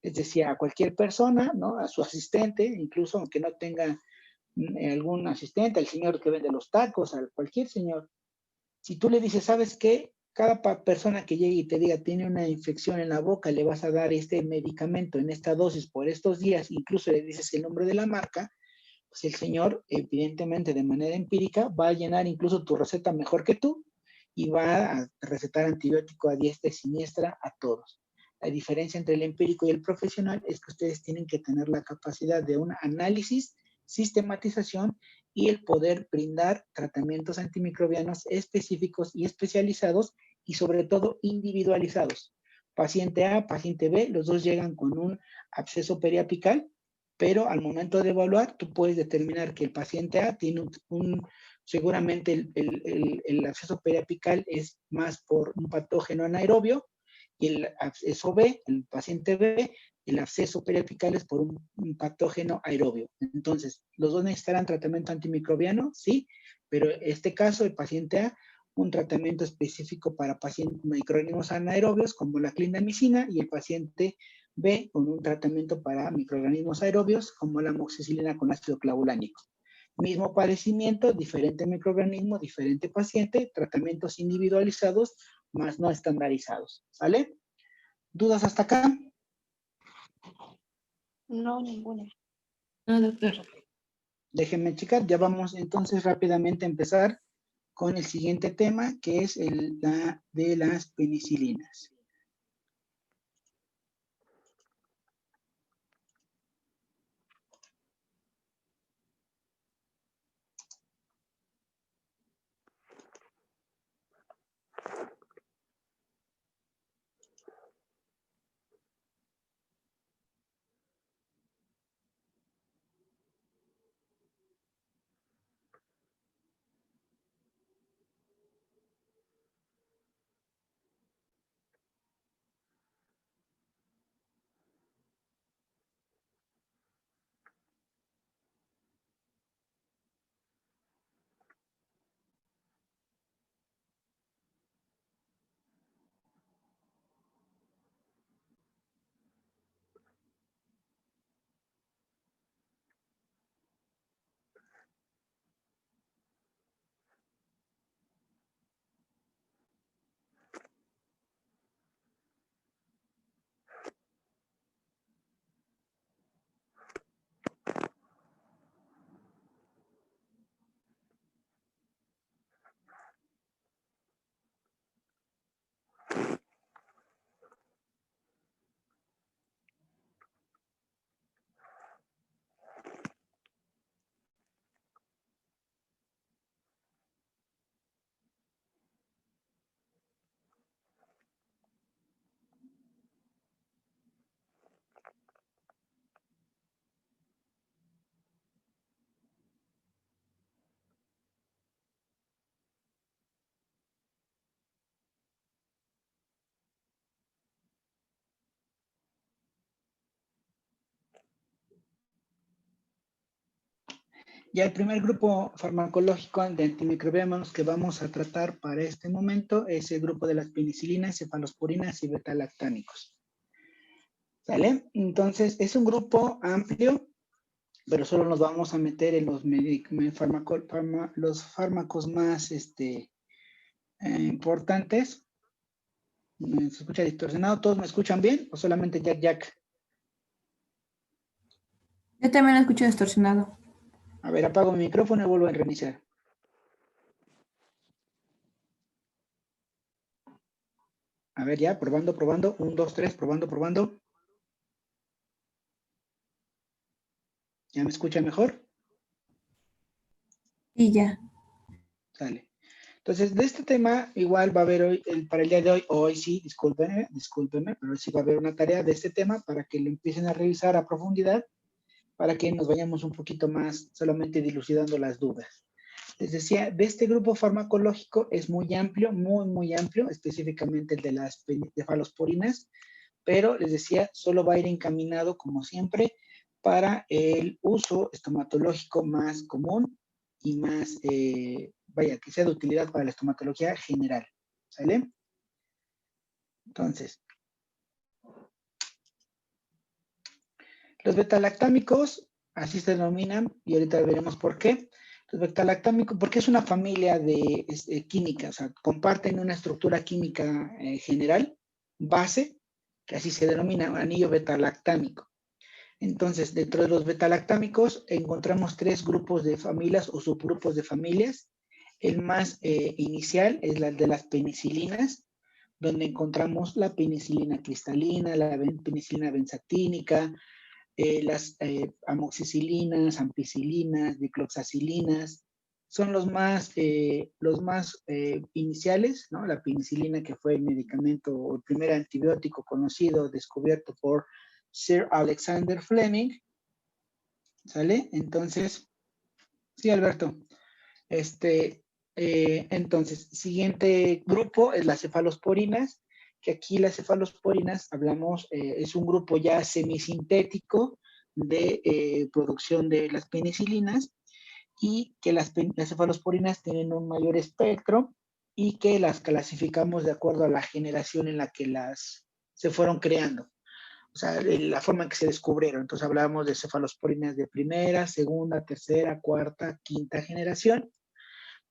Speaker 1: Les decía, a cualquier persona, ¿no? A su asistente, incluso aunque no tenga algún asistente, al señor que vende los tacos, a cualquier señor. Si tú le dices, ¿sabes qué? Cada persona que llegue y te diga tiene una infección en la boca, le vas a dar este medicamento en esta dosis por estos días, incluso le dices el nombre de la marca, pues el señor, evidentemente de manera empírica, va a llenar incluso tu receta mejor que tú y va a recetar antibiótico a diestra y siniestra a todos. La diferencia entre el empírico y el profesional es que ustedes tienen que tener la capacidad de un análisis, sistematización y el poder brindar tratamientos antimicrobianos específicos y especializados y sobre todo individualizados. Paciente A, paciente B, los dos llegan con un absceso periapical, pero al momento de evaluar, tú puedes determinar que el paciente A tiene seguramente el absceso periapical es más por un patógeno anaerobio, y el absceso B, el paciente B, el absceso periapical es por un patógeno aerobio. Entonces, ¿los dos necesitarán tratamiento antimicrobiano? Sí, pero en este caso, el paciente A, un tratamiento específico para microorganismos anaerobios, como la clindamicina, y el paciente B, con un tratamiento para microorganismos aerobios, como la amoxicilina con ácido clavulánico. Mismo padecimiento, diferente microorganismo, diferente paciente, tratamientos individualizados, más no estandarizados. ¿Sale? ¿Dudas hasta acá?
Speaker 4: No, ninguna.
Speaker 6: No, doctor.
Speaker 1: Déjenme checar, ya vamos entonces rápidamente a empezar con el siguiente tema, que es la de las penicilinas. Ya el primer grupo farmacológico de antimicrobianos que vamos a tratar para este momento es el grupo de las penicilinas, cefalosporinas y betalactámicos. ¿Sale? Entonces, es un grupo amplio, pero solo nos vamos a meter en los fármacos más importantes. ¿Se escucha distorsionado? ¿Todos me escuchan bien o solamente Jack?
Speaker 6: Yo también lo escucho distorsionado.
Speaker 1: A ver, apago mi micrófono y vuelvo a reiniciar. A ver, ya, probando. 1, 2, 3, probando. ¿Ya me escucha mejor?
Speaker 6: Y ya.
Speaker 1: Sale. Entonces, de este tema, igual va a haber hoy, para el día de hoy sí, discúlpenme, pero sí va a haber una tarea de este tema para que lo empiecen a revisar a profundidad, para que nos vayamos un poquito más solamente dilucidando las dudas. Les decía, de este grupo farmacológico es muy amplio, muy amplio, específicamente el de las cefalosporinas, pero les decía, solo va a ir encaminado, como siempre, para el uso estomatológico más común y más, que sea de utilidad para la estomatología general, ¿sale? Entonces, los betalactámicos, así se denominan, y ahorita veremos por qué. Los betalactámicos, porque es una familia de química, o sea, comparten una estructura química general, base, que así se denomina anillo betalactámico. Entonces, dentro de los betalactámicos encontramos 3 grupos de familias o subgrupos de familias. El más inicial es la de las penicilinas, donde encontramos la penicilina cristalina, la penicilina benzatínica, las amoxicilinas, ampicilinas, dicloxacilinas, son los más iniciales, ¿no? La penicilina, que fue el medicamento o el primer antibiótico conocido, descubierto por Sir Alexander Fleming, ¿sale? Entonces, sí, Alberto, entonces, siguiente grupo es las cefalosporinas, que aquí las cefalosporinas, hablamos, es un grupo ya semisintético de producción de las penicilinas, y que las cefalosporinas tienen un mayor espectro y que las clasificamos de acuerdo a la generación en la que se fueron creando. O sea, la forma en que se descubrieron. Entonces hablábamos de cefalosporinas de primera, segunda, tercera, cuarta, quinta generación,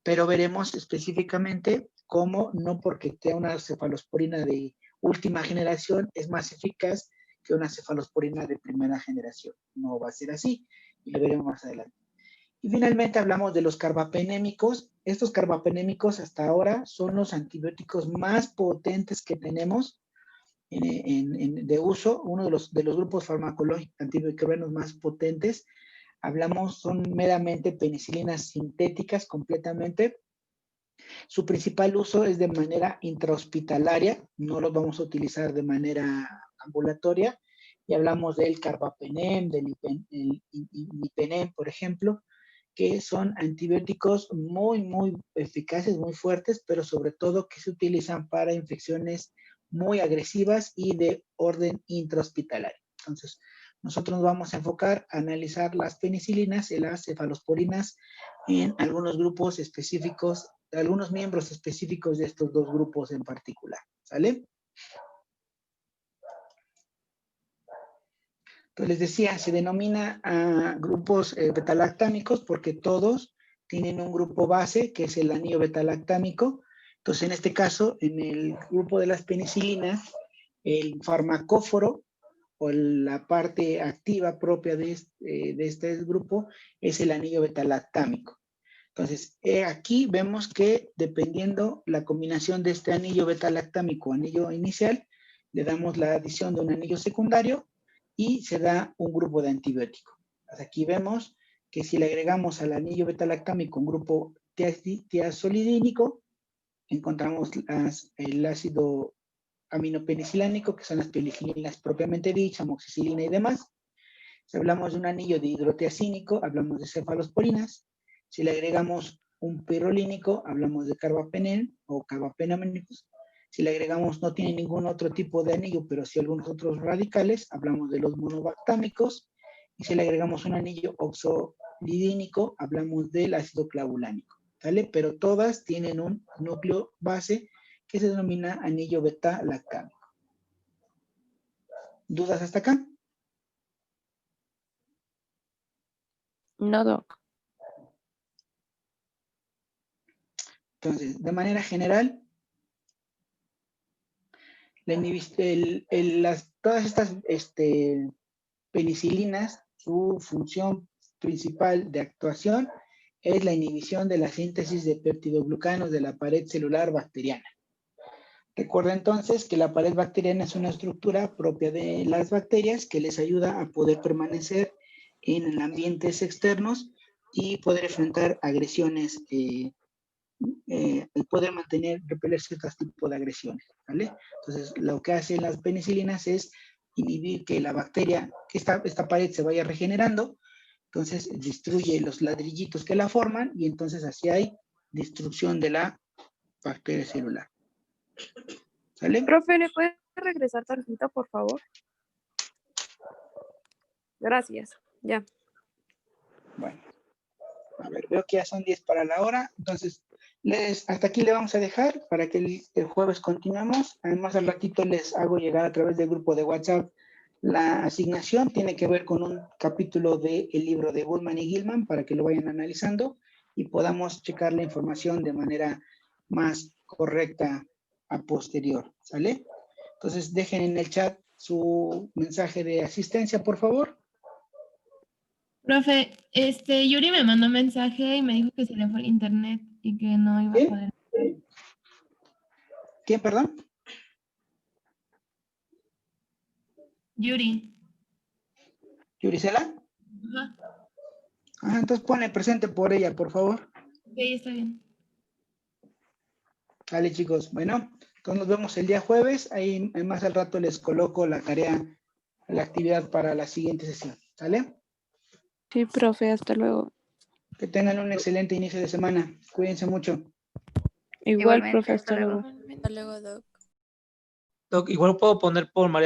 Speaker 1: pero veremos específicamente cómo no porque sea una cefalosporina de última generación es más eficaz que una cefalosporina de primera generación. No va a ser así, y lo veremos más adelante. Y finalmente hablamos de los carbapenémicos. Estos carbapenémicos hasta ahora son los antibióticos más potentes que tenemos de uso, uno de los grupos farmacológicos antimicrobianos más potentes. Hablamos, son meramente penicilinas sintéticas completamente. Su principal uso es de manera intrahospitalaria, no los vamos a utilizar de manera ambulatoria, y hablamos del carbapenem, del imipenem, por ejemplo, que son antibióticos muy eficaces, muy fuertes, pero sobre todo que se utilizan para infecciones muy agresivas y de orden intrahospitalario. Entonces, nosotros nos vamos a enfocar a analizar las penicilinas y las cefalosporinas en algunos grupos específicos, algunos miembros específicos de estos 2 grupos en particular, ¿sale? Entonces les decía, se denomina a grupos betalactámicos porque todos tienen un grupo base, que es el anillo betalactámico. Entonces, en este caso, en el grupo de las penicilinas, el farmacóforo o la parte activa propia de este grupo es el anillo betalactámico. Entonces, aquí vemos que dependiendo la combinación de este anillo betalactámico, anillo inicial, le damos la adición de un anillo secundario y se da un grupo de antibiótico. Aquí vemos que si le agregamos al anillo betalactámico un grupo tiazolidínico, encontramos el ácido aminopeniциlánico, que son las penicilinas propiamente dichas, amoxicilina y demás. Si hablamos de un anillo de hidrotiazínico, hablamos de cefalosporinas. Si le agregamos un pirrolínico, hablamos de carbapenem o carbapenémicos. Si le agregamos, no tiene ningún otro tipo de anillo, pero sí algunos otros radicales, hablamos de los monobactámicos. Y si le agregamos un anillo oxolidínico, hablamos del ácido clavulánico, ¿vale? Pero todas tienen un núcleo base que se denomina anillo beta-lactámico. ¿Dudas hasta acá?
Speaker 2: No, doc.
Speaker 1: Entonces, de manera general, todas estas penicilinas, su función principal de actuación es la inhibición de la síntesis de peptidoglucanos de la pared celular bacteriana. Recuerda entonces que la pared bacteriana es una estructura propia de las bacterias que les ayuda a poder permanecer en ambientes externos y poder enfrentar agresiones, poder repeler ciertos tipos de agresiones, ¿vale? Entonces, lo que hacen las penicilinas es inhibir que la bacteria, que esta pared se vaya regenerando, entonces destruye los ladrillitos que la forman y entonces así hay destrucción de la bacteria celular. ¿Sale?
Speaker 2: Profe, ¿le puede regresar tantito, por favor? Gracias. Ya.
Speaker 1: Bueno, a ver, veo que ya son 10 para la hora, entonces hasta aquí le vamos a dejar para que el jueves continuemos. Además, al ratito les hago llegar a través del grupo de WhatsApp la asignación. Tiene que ver con un capítulo del libro de Bullman y Gilman para que lo vayan analizando y podamos checar la información de manera más correcta a posterior, ¿sale? Entonces, dejen en el chat su mensaje de asistencia, por favor.
Speaker 6: Profe, Yuri me mandó un mensaje y me dijo que se le fue el internet y que no iba a poder.
Speaker 1: ¿Quién, perdón?
Speaker 6: Yuri.
Speaker 1: ¿Yuricela?
Speaker 6: Ajá.
Speaker 1: Ah, entonces ponle presente por ella, por favor.
Speaker 6: Ok, está bien.
Speaker 1: Vale, chicos. Bueno, entonces nos vemos el día jueves. Ahí más al rato les coloco la tarea, la actividad para la siguiente sesión. ¿Sale?
Speaker 2: Sí, profe, hasta luego.
Speaker 1: Que tengan un excelente inicio de semana. Cuídense mucho.
Speaker 2: Igual, profe, hasta luego.
Speaker 9: Hasta luego, Doc.
Speaker 5: Doc, igual puedo poner por María